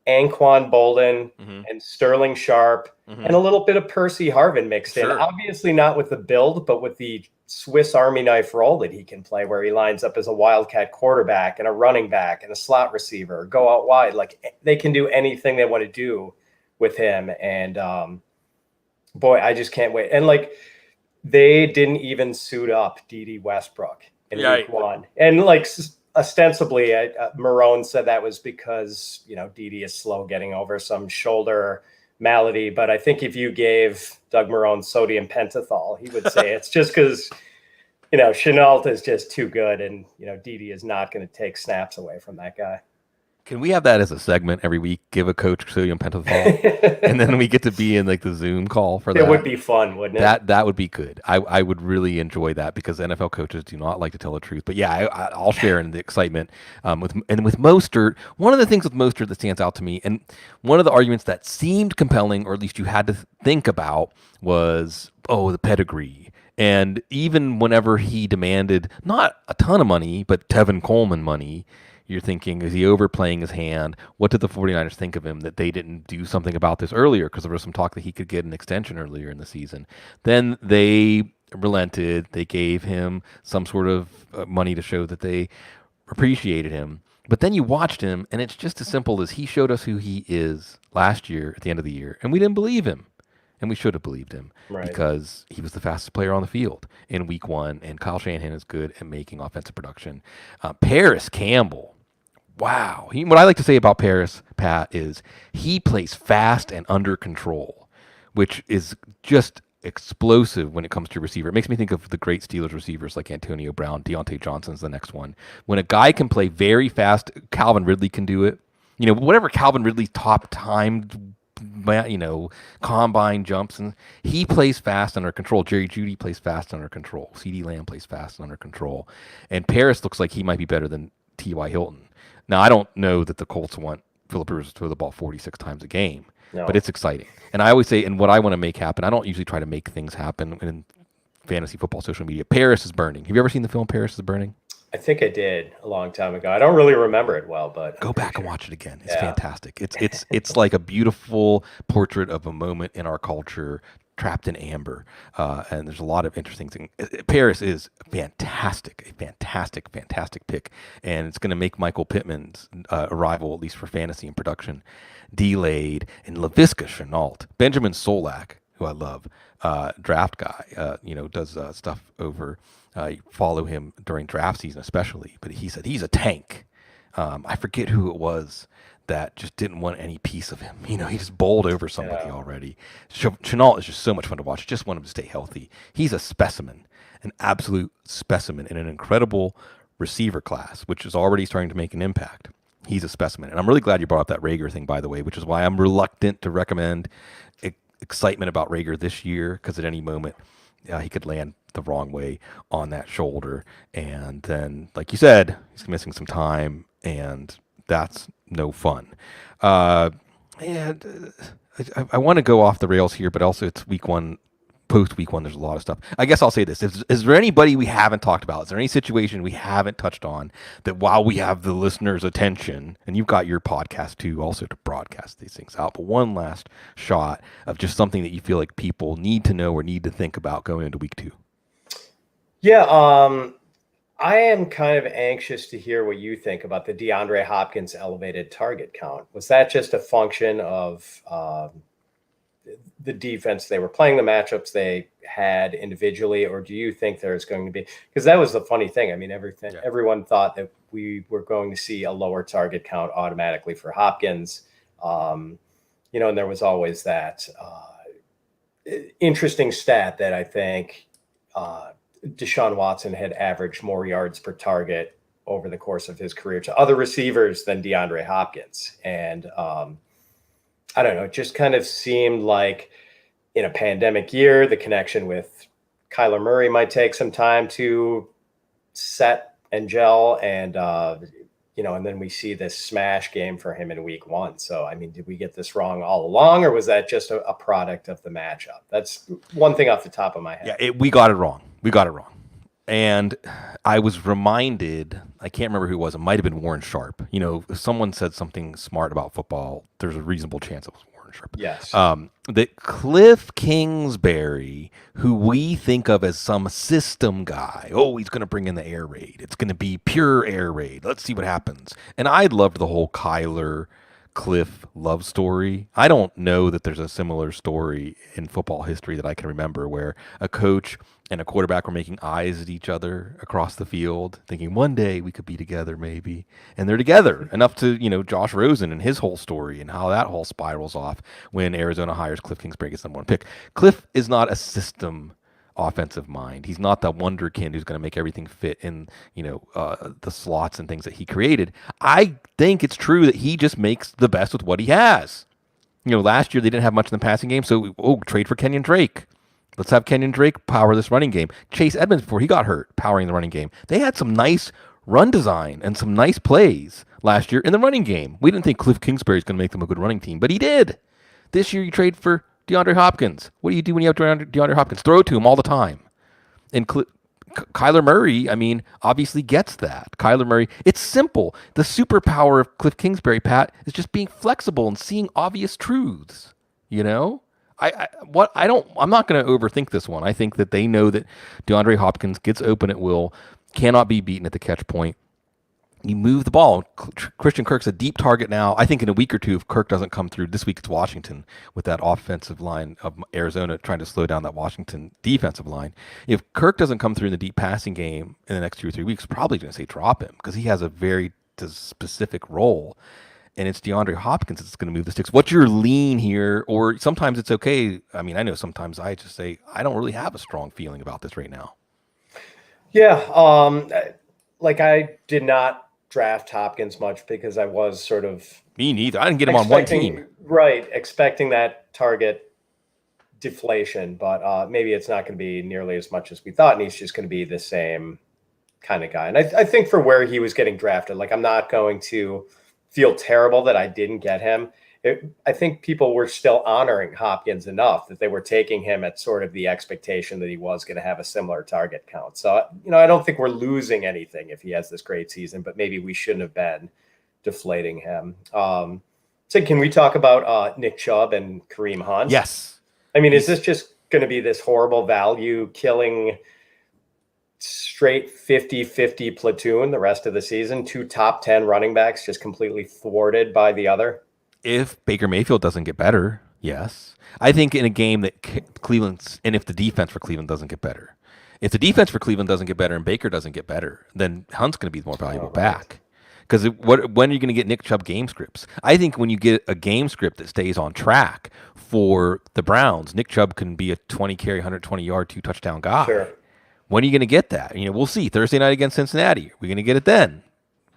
Anquan Bolden and Sterling Sharp and a little bit of Percy Harvin mixed in. Obviously not with the build, but with the Swiss Army knife role that he can play, where he lines up as a wildcat quarterback and a running back and a slot receiver, go out wide. Like, they can do anything they want to do with him. And boy, I just can't wait. And like, they didn't even suit up D.D. Westbrook in week 1. And like, ostensibly, Marone said that was because, Dede is slow getting over some shoulder malady. But I think if you gave Doug Marone sodium pentothal, he would say it's just because, Chenault is just too good. And, Dede is not going to take snaps away from that guy. Can we have that as a segment every week? Give a coach sodium pentothal, and then we get to be in like the Zoom call for that. It would be fun, wouldn't it? That would be good. I would really enjoy that because NFL coaches do not like to tell the truth. But yeah, I'll share in the excitement with Mostert. One of the things with Mostert that stands out to me, and one of the arguments that seemed compelling, or at least you had to think about, was the pedigree. And even whenever he demanded not a ton of money, but Tevin Coleman money, you're thinking, is he overplaying his hand? What did the 49ers think of him that they didn't do something about this earlier? Because there was some talk that he could get an extension earlier in the season. Then they relented. They gave him some sort of money to show that they appreciated him. But then you watched him, and it's just as simple as he showed us who he is last year at the end of the year, and we didn't believe him. And we should have believed him because he was the fastest player on the field in week 1, and Kyle Shanahan is good at making offensive production. Paris Campbell. Wow. What I like to say about Paris, Pat, is he plays fast and under control, which is just explosive when it comes to receiver. It makes me think of the great Steelers receivers like Antonio Brown. Deontay Johnson's the next one. When a guy can play very fast, Calvin Ridley can do it. Whatever Calvin Ridley's top timed, combine jumps, and he plays fast under control. Jerry Jeudy plays fast under control. CeeDee Lamb plays fast under control. And Paris looks like he might be better than T.Y. Hilton. Now, I don't know that the Colts want Philip Rivers to throw the ball 46 times a game, but it's exciting. And I always say, and what I want to make happen, I don't usually try to make things happen in fantasy football social media. Paris is Burning. Have you ever seen the film Paris is Burning? I think I did a long time ago. I don't really remember it well, but go back and watch it again. It's fantastic. It's like a beautiful portrait of a moment in our culture trapped in amber. And there's a lot of interesting things. Paris is a fantastic pick. And it's going to make Michael Pittman's arrival, at least for fantasy and production, delayed. And Laviska Shenault, Benjamin Solak, who I love, draft guy, does stuff over. Follow him during draft season, especially. But he said he's a tank. I forget who it was that just didn't want any piece of him. He just bowled over somebody already. Chenault is just so much fun to watch. Just want him to stay healthy. He's a specimen, an absolute specimen in an incredible receiver class, which is already starting to make an impact. He's a specimen. And I'm really glad you brought up that Rager thing, by the way, which is why I'm reluctant to recommend excitement about Rager this year, because at any moment he could land the wrong way on that shoulder. And then, like you said, he's missing some time, and that's no fun. And I want to go off the rails here, but also it's week 1. Post week 1, there's a lot of stuff. I guess I'll say this. Is there anybody we haven't talked about? Is there any situation we haven't touched on that while we have the listener's attention, and you've got your podcast too also to broadcast these things out, but one last shot of just something that you feel like people need to know or need to think about going into week 2? Yeah, I am kind of anxious to hear what you think about the DeAndre Hopkins elevated target count. Was that just a function of the defense they were playing, the matchups they had individually, or do you think there's going to be, because that was the funny thing. I mean, everyone thought that we were going to see a lower target count automatically for Hopkins. And there was always that interesting stat that I think Deshaun Watson had averaged more yards per target over the course of his career to other receivers than DeAndre Hopkins. And I don't know, it just kind of seemed like in a pandemic year, the connection with Kyler Murray might take some time to set and gel. And, and then we see this smash game for him in week 1. So, I mean, did we get this wrong all along, or was that just a product of the matchup? That's one thing off the top of my head. Yeah, we got it wrong. And I was reminded, I can't remember who it was. It might have been Warren Sharp. If someone said something smart about football, there's a reasonable chance it was Warren Sharp. Yes. That Cliff Kingsbury, who we think of as some system guy, he's going to bring in the air raid. It's going to be pure air raid. Let's see what happens. And I loved the whole Kyler Cliff love story. I don't know that there's a similar story in football history that I can remember where a coach and a quarterback were making eyes at each other across the field, thinking one day we could be together, maybe. And they're together enough to, Josh Rosen and his whole story and how that whole spirals off when Arizona hires Cliff Kingsbury as number one pick. Cliff is not a system offensive mind. He's not the wonderkind who's going to make everything fit in, the slots and things that he created. I think it's true that he just makes the best with what he has. Last year they didn't have much in the passing game, so trade for Kenyon Drake. Let's have Kenyon Drake power this running game. Chase Edmonds, before he got hurt, powering the running game. They had some nice run design and some nice plays last year in the running game. We didn't think Cliff Kingsbury is going to make them a good running team, but he did. This year you trade for DeAndre Hopkins. What do you do when you have DeAndre Hopkins? Throw it to him all the time. And Kyler Murray, obviously gets that. Kyler Murray, it's simple. The superpower of Cliff Kingsbury, Pat, is just being flexible and seeing obvious truths, I'm not going to overthink this one. I think that they know that DeAndre Hopkins gets open at will, cannot be beaten at the catch point. You move the ball. Christian Kirk's a deep target now. I think in a week or two, if Kirk doesn't come through, this week it's Washington with that offensive line of Arizona trying to slow down that Washington defensive line. If Kirk doesn't come through in the deep passing game in the next 2 or 3 weeks, probably going to say drop him because he has a very specific role. And it's DeAndre Hopkins that's going to move the sticks. What's your lean here? Or sometimes it's okay. I know sometimes I just say, I don't really have a strong feeling about this right now. Yeah. I did not draft Hopkins much because I was sort of... Me neither. I didn't get him on one team. Right. Expecting that target deflation, but maybe it's not going to be nearly as much as we thought. And he's just going to be the same kind of guy. And I think for where he was getting drafted, I'm not going to feel terrible that I didn't get him. I think people were still honoring Hopkins enough that they were taking him at sort of the expectation that he was going to have a similar target count. So, I don't think we're losing anything if he has this great season, but maybe we shouldn't have been deflating him. So can we talk about Nick Chubb and Kareem Hunt? Yes. Is this just going to be this horrible value killing straight 50-50 platoon the rest of the season? 2 top 10 running backs just completely thwarted by the other? If Baker Mayfield doesn't get better, yes. I think in a game that Cleveland's, and if the defense for Cleveland doesn't get better, if the defense for Cleveland doesn't get better and Baker doesn't get better, then Hunt's going to be the more valuable back. Because when are you going to get Nick Chubb game scripts? I think when you get a game script that stays on track for the Browns, Nick Chubb can be a 20-carry, 120-yard, 2-touchdown guy. Sure. When are you going to get that? We'll see. Thursday night against Cincinnati. Are we going to get it then?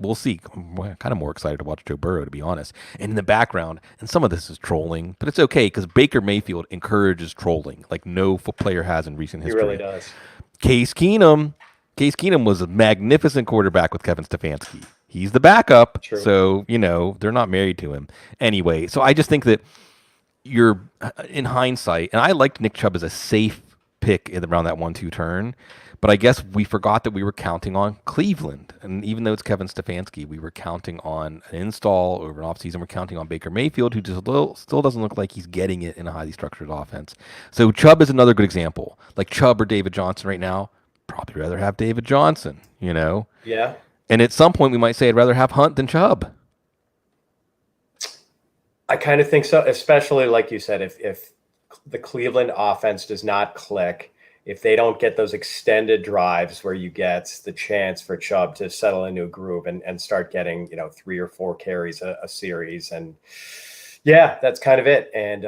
We'll see. I'm kind of more excited to watch Joe Burrow, to be honest. And in the background, and some of this is trolling, but it's okay because Baker Mayfield encourages trolling like no player has in recent history. He really does. Case Keenum was a magnificent quarterback with Kevin Stefanski. He's the backup, True. So, they're not married to him. Anyway, so I just think that you're, in hindsight, and I liked Nick Chubb as a safe pick around that 1-2 turn, but I guess we forgot that we were counting on Cleveland. And even though it's Kevin Stefanski, we were counting on an install over an offseason. We're counting on Baker Mayfield, who just still doesn't look like he's getting it in a highly structured offense. So Chubb is another good example. Like Chubb or David Johnson right now, probably rather have David Johnson, Yeah. And at some point we might say I'd rather have Hunt than Chubb. I kind of think so, especially like you said, if the Cleveland offense does not click, if they don't get those extended drives where you get the chance for Chubb to settle into a groove and start getting, 3 or 4 carries a series. And yeah, that's kind of it. And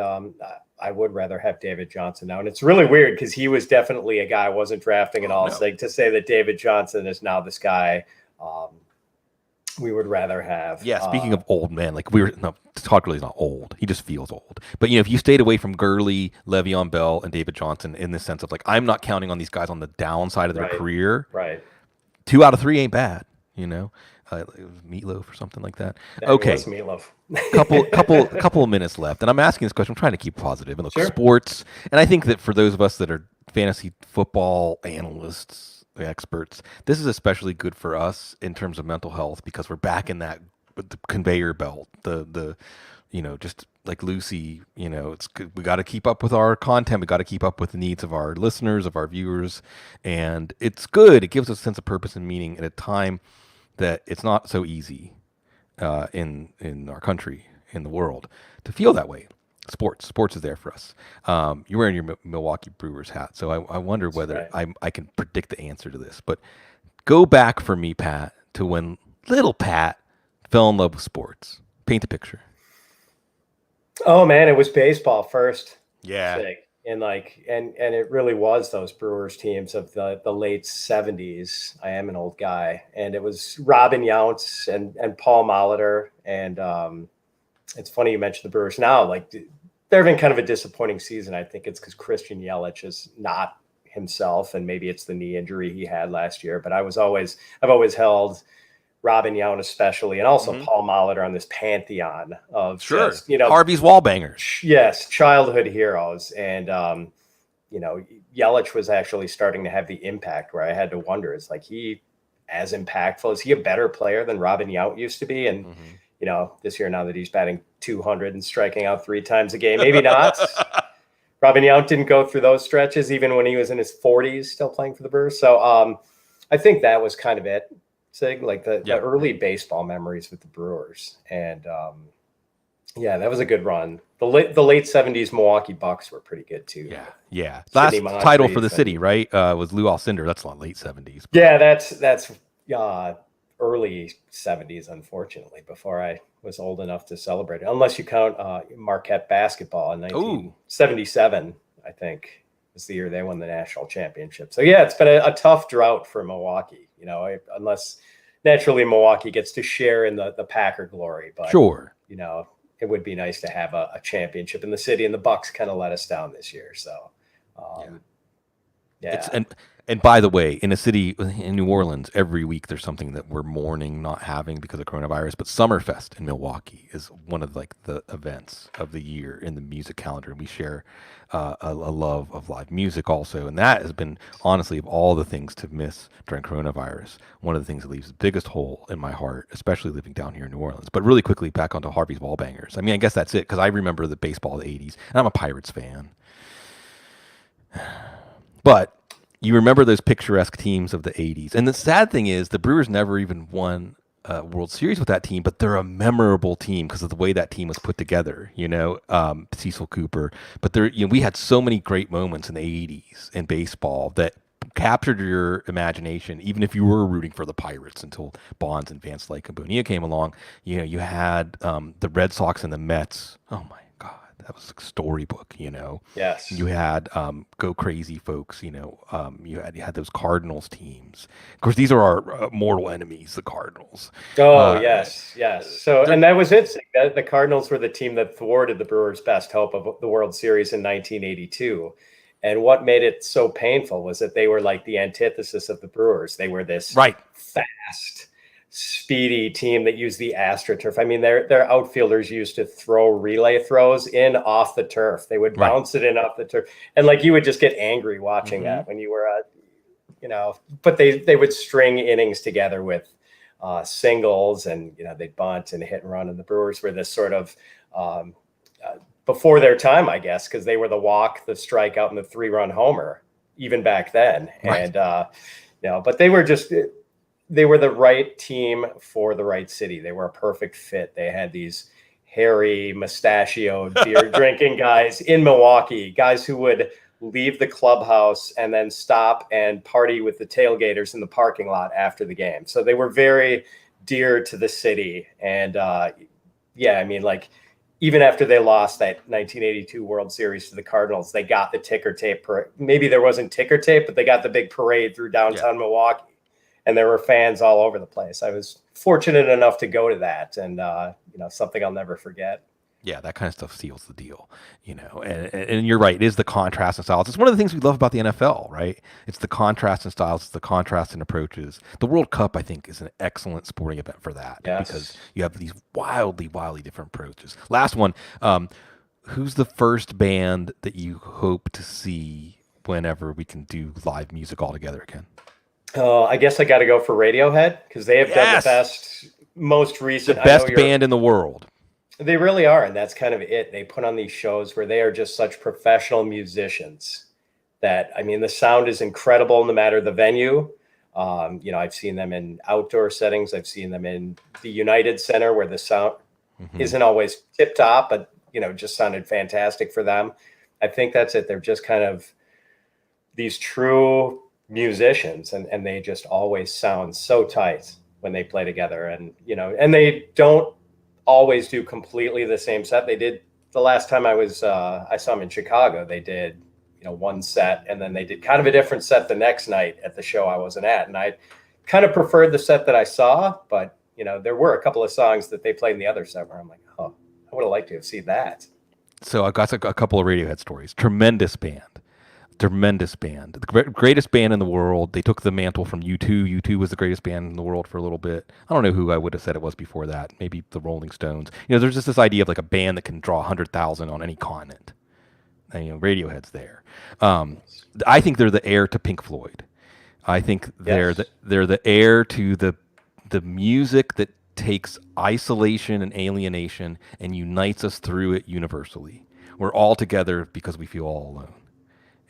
I would rather have David Johnson now. And it's really weird because he was definitely a guy I wasn't drafting at all. No. So to say that David Johnson is now this guy we would rather have. Yeah, speaking of old men, Todd Gurley's not old. He just feels old. But, if you stayed away from Gurley, Le'Veon Bell, and David Johnson in the sense of, I'm not counting on these guys on the downside of their career. Right. 2 out of 3 ain't bad, It was Meatloaf or something like that. Okay. It was Meatloaf. couple of minutes left. And I'm asking this question. I'm trying to keep positive and look Sure. Sports. And I think that for those of us that are fantasy football analysts, experts, this is especially good for us in terms of mental health because we're back in that the conveyor belt, the just like Lucy, it's good. We got to keep up with our content. We got to keep up with the needs of our listeners, of our viewers, and it's good. It gives us a sense of purpose and meaning at a time that it's not so easy in our country, in the world, to feel that way. Sports is there for us. You're wearing your Milwaukee Brewers hat, so I wonder That's whether right. I can predict the answer to this. But go back for me, Pat, to when little Pat fell in love with sports. Paint a picture. Oh man, it was baseball first. Yeah. Sig. And it really was those Brewers teams of the late 70s. I am an old guy. And it was Robin Yountz and Paul Molitor. And it's funny you mentioned the Brewers now. Like they're having kind of a disappointing season. I think it's because Christian Yelich is not himself, and maybe it's the knee injury he had last year. But I've always held Robin Yount especially, and also Paul Molitor on this pantheon of just, Harvey's wall bangers. yes, childhood heroes. And Yelich was actually starting to have the impact where I had to wonder, is like he as impactful? Is he a better player than Robin Yount used to be? And this year, now that he's batting 200 and striking out 3 times a game, maybe not. Robin Yount didn't go through those stretches even when he was in his 40s, still playing for the Brewers. So I think that was kind of it. Sig, like the early baseball memories with the Brewers. And that was a good run. The late 70s Milwaukee Bucks were pretty good too. Yeah. Last title for the city, right? Was Lou Alcindor. That's not late 70s. But... Yeah, that's early 70s, unfortunately, before I was old enough to celebrate it. Unless you count Marquette basketball in 1977, I think was the year they won the national championship. So yeah, it's been a tough drought for Milwaukee, unless naturally Milwaukee gets to share in the Packer glory. But sure, it would be nice to have a championship in the city, and the Bucks kind of let us down this year. So And by the way, in a city in New Orleans, every week there's something that we're mourning not having because of coronavirus. But Summerfest in Milwaukee is one of the events of the year in the music calendar, and we share a love of live music also. And that has been, honestly, of all the things to miss during coronavirus, one of the things that leaves the biggest hole in my heart, especially living down here in New Orleans. But really quickly, back onto Harvey's Wall Bangers. I mean, I guess that's it, because I remember the baseball of the 80s, and I'm a Pirates fan. But you remember those picturesque teams of the 80s. And the sad thing is the Brewers never even won a World Series with that team, but they're a memorable team because of the way that team was put together, Cecil Cooper. But we had so many great moments in the 80s in baseball that captured your imagination, even if you were rooting for the Pirates until Bonds and Vance Lake and Bonilla came along. You had the Red Sox and the Mets. Oh, my God. That was a storybook, Yes. You had Go Crazy folks, you had those Cardinals teams. Of course, these are our mortal enemies, the Cardinals. Oh, yes. So, and that was it. The Cardinals were the team that thwarted the Brewers' best hope of the World Series in 1982. And what made it so painful was that they were like the antithesis of the Brewers. They were this fast, speedy team that used the AstroTurf. I mean, their outfielders used to throw relay throws in off the turf. They would bounce it in off the turf. And you would just get angry watching that when you were, but they would string innings together with singles, and, they'd bunt and hit and run. And the Brewers were this sort of before their time, I guess, because they were the walk, the strikeout, and the 3-run homer even back then. Right. And, but they were the right team for the right city. They were a perfect fit. They had these hairy, mustachioed, beer drinking guys in Milwaukee, guys who would leave the clubhouse and then stop and party with the tailgaters in the parking lot after the game. So they were very dear to the city. And even after they lost that 1982 World Series to the Cardinals, they got the ticker tape. Maybe there wasn't ticker tape, but they got the big parade through downtown Milwaukee. And there were fans all over the place. I was fortunate enough to go to that, and something I'll never forget. Yeah, that kind of stuff seals the deal, And you're right. It is the contrast in styles. It's one of the things we love about the NFL, right? It's the contrast in styles. It's the contrast in approaches. The World Cup, I think, is an excellent sporting event for that, because you have these wildly, wildly different approaches. Last one. Who's the first band that you hope to see whenever we can do live music all together again? I guess I got to go for Radiohead, because they have done the best, most recent. The best band in the world. They really are, and that's kind of it. They put on these shows where they are just such professional musicians that, I mean, the sound is incredible no matter the venue. I've seen them in outdoor settings. I've seen them in the United Center where the sound isn't always tip top, but just sounded fantastic for them. I think that's it. They're just kind of these true musicians, and they just always sound so tight when they play together. And they don't always do completely the same set. They did the last time I saw them in Chicago. They did one set, and then they did kind of a different set the next night at the show I wasn't at, and I kind of preferred the set that I saw. But there were a couple of songs that they played in the other set where I'm like, oh, I would have liked to have seen that. So I got a couple of Radiohead stories. Tremendous band. The greatest band in the world. They took the mantle from U2. U2 was the greatest band in the world for a little bit. I don't know who I would have said it was before that. Maybe the Rolling Stones. There's just this idea of like a band that can draw 100,000 on any continent. And, Radiohead's there. I think they're the heir to Pink Floyd. I think they're the heir to the music that takes isolation and alienation and unites us through it universally. We're all together because we feel all alone.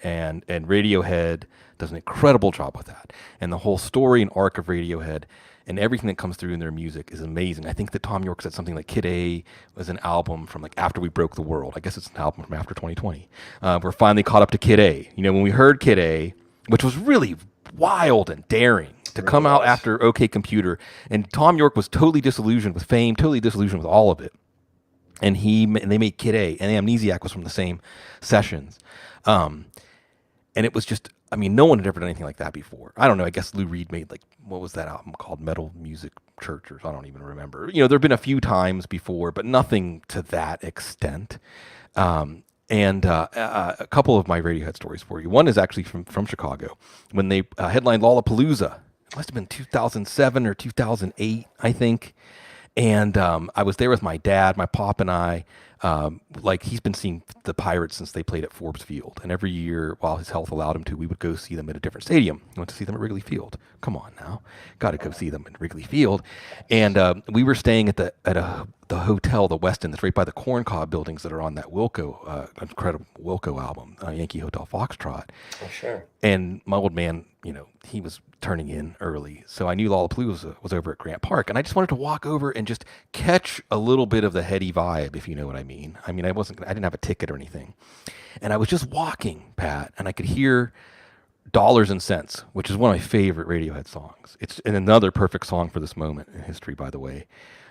And Radiohead does an incredible job with that. And the whole story and arc of Radiohead and everything that comes through in their music is amazing. I think that Tom York said something like Kid A was an album from like after we broke the world. I guess it's an album from after 2020. We're finally caught up to Kid A. When we heard Kid A, which was really wild and daring to come out after OK Computer, and Tom York was totally disillusioned with Fame, totally disillusioned with all of it. And they made Kid A, and Amnesiac was from the same sessions. And it was just, no one had ever done anything like that before. I don't know. I guess Lou Reed made what was that album called? Metal Music Church, or I don't even remember. There've been a few times before, but nothing to that extent. And a couple of my Radiohead stories for you. One is actually from Chicago when they headlined Lollapalooza. It must have been 2007 or 2008, I think. And I was there with my dad, my pop, and I. He's been seeing the Pirates since they played at Forbes Field. And every year, while his health allowed him to, we would go see them at a different stadium. We went to see them at Wrigley Field. Come on now. Got to go see them at Wrigley Field. And we were staying at the hotel, the Westin, that's right by the corncob buildings that are on that incredible Wilco album, Yankee Hotel Foxtrot. Oh, sure. And my old man, he was turning in early. So I knew Lollapalooza was over at Grant Park. And I just wanted to walk over and just catch a little bit of the heady vibe, if you know what I mean. I didn't have a ticket or anything. And I was just walking, Pat, and I could hear Dollars and Cents, which is one of my favorite Radiohead songs. It's another perfect song for this moment in history, by the way.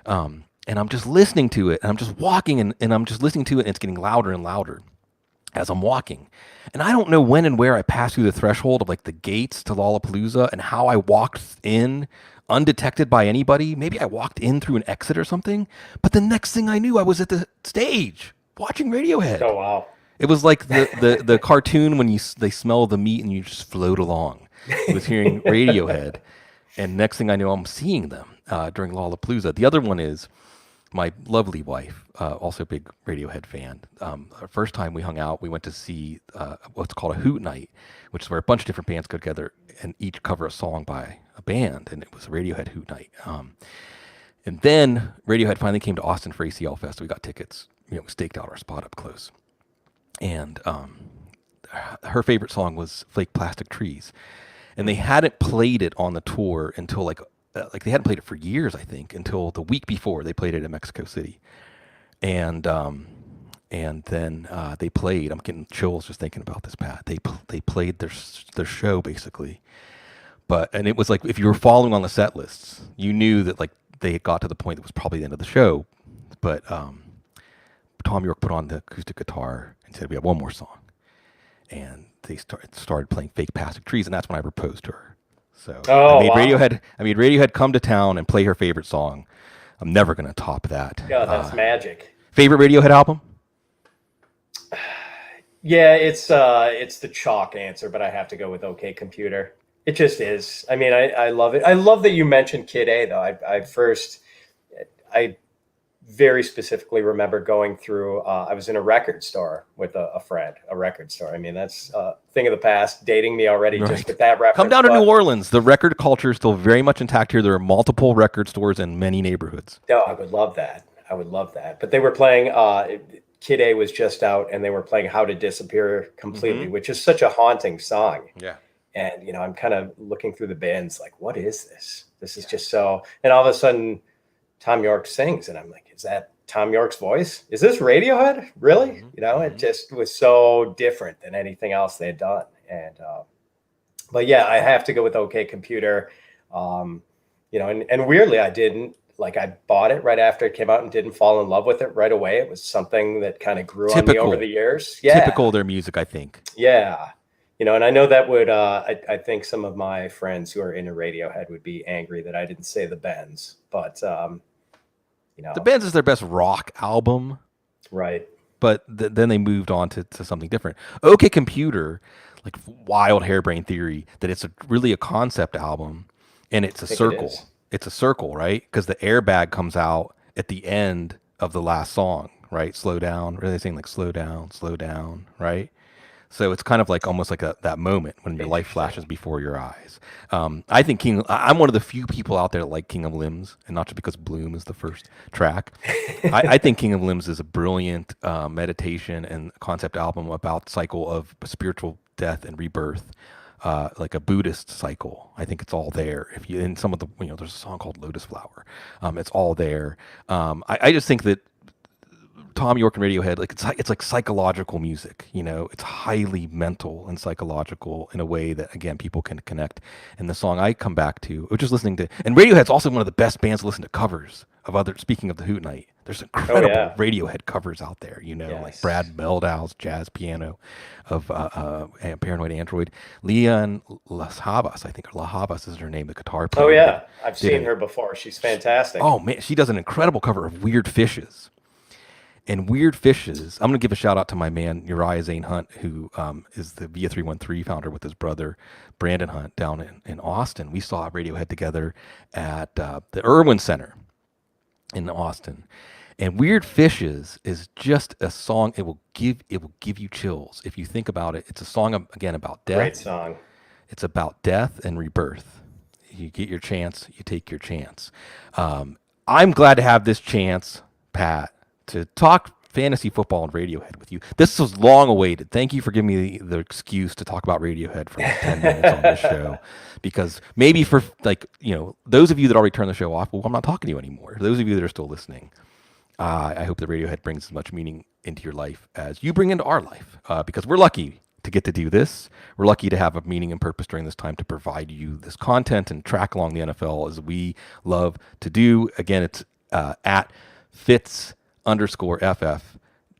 And I'm just listening to it, and I'm just walking, and I'm just listening to it, and it's getting louder and louder as I'm walking. And I don't know when and where I passed through the threshold of the gates to Lollapalooza and how I walked in undetected by anybody. Maybe I walked in through an exit or something. But the next thing I knew, I was at the stage watching Radiohead. Oh, wow. It was like the cartoon when they smell the meat and you just float along. I was hearing Radiohead. And next thing I know, I'm seeing them during Lollapalooza. The other one is my lovely wife, also a big Radiohead fan. Our first time we hung out, we went to see what's called a Hoot Night, which is where a bunch of different bands go together and each cover a song by a band, and it was a Radiohead Hoot Night. And then Radiohead finally came to Austin for ACL Fest. We got tickets, staked out our spot up close. And her favorite song was Flake Plastic Trees. And they hadn't played it on the tour until they hadn't played it for years, I think, until the week before they played it in Mexico City. And then they played. I'm getting chills just thinking about this, Pat. They played their show basically, and it was like if you were following on the set lists, you knew that they had got to the point that was probably the end of the show. But Tom York put on the acoustic guitar and said, "We have one more song," and they started playing Fake Plastic Trees, and that's when I proposed to her. So I made Radiohead come to town and play her favorite song. I'm never gonna top that. Yeah, that's magic. Favorite Radiohead album? Yeah, it's the chalk answer, but I have to go with OK Computer. It just is. I love it. I love that you mentioned Kid A, though. I very specifically remember going through, I was in a record store with a friend, a record store. That's a thing of the past, dating me already just with that reference. Come down to New Orleans. The record culture is still very much intact here. There are multiple record stores in many neighborhoods. No, I would love that. But they were playing, Kid A was just out, and they were playing How to Disappear Completely, which is such a haunting song. Yeah. And, I'm kind of looking through the bands like, what is this? This is just so, and all of a sudden, Tom York sings, and I'm like, is that Tom York's voice? Is this Radiohead? Really? It just was so different than anything else they had done. And but yeah, I have to go with OK Computer. And weirdly, I didn't. Like, I bought it right after it came out and didn't fall in love with it right away. It was something that kind of grew on me over the years. Yeah. Typical of their music, I think. Yeah. And I know that would, I think some of my friends who are into Radiohead would be angry that I didn't say the Bends, but, The Bends is their best rock album. Right. But then they moved on to something different. OK Computer, like wild harebrained theory that it's really a concept album, and it's a circle. It's a circle, right? Because the airbag comes out at the end of the last song, right? Slow down. Really saying like slow down, right? So it's kind of like almost like that moment when your life flashes before your eyes. I think I'm one of the few people out there that like King of Limbs, and not just because Bloom is the first track. I think King of Limbs is a brilliant meditation and concept album about cycle of spiritual death and rebirth. Like a Buddhist cycle. I think it's all there. If you in some of the there's a song called Lotus Flower. It's all there. I just think that Tom York and Radiohead, like it's like psychological music. It's highly mental and psychological in a way that again people can connect. And the song I come back to, which is listening to, and Radiohead's also one of the best bands to listen to covers of other. Speaking of the Hoot Night, there's incredible Radiohead covers out there. Like Brad Meldau's jazz piano of Paranoid Android. Leon Las Havas, I think, or La Havas is her name, the guitar player. Oh yeah, I've seen her before. She's fantastic. Oh man, she does an incredible cover of Weird Fishes. And Weird Fishes, I'm going to give a shout out to my man Uriah Zane Hunt, who is the Via 313 founder with his brother Brandon Hunt down in Austin. We saw Radiohead together at the Irwin Center in Austin. And Weird Fishes is just a song. It will give you chills if you think about it. It's a song again about death. Great song. It's about death and rebirth. You get your chance, you take your chance. I'm glad to have this chance, Pat, to talk fantasy football and Radiohead with you. This was long awaited. Thank you for giving me the excuse to talk about Radiohead for like 10 minutes on this show, because maybe for those of you that already turned the show off, well, I'm not talking to you anymore. Those of you that are still listening, I hope that Radiohead brings as much meaning into your life as you bring into our life, because we're lucky to get to do this. We're lucky to have a meaning and purpose during this time to provide you this content and track along the NFL as we love to do. Again, it's at Fitz_FF.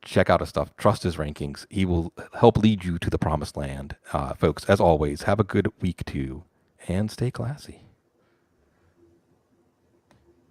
Check out his stuff. Trust his rankings. He will help lead you to the promised land. Folks, as always, have a good week too, and stay classy.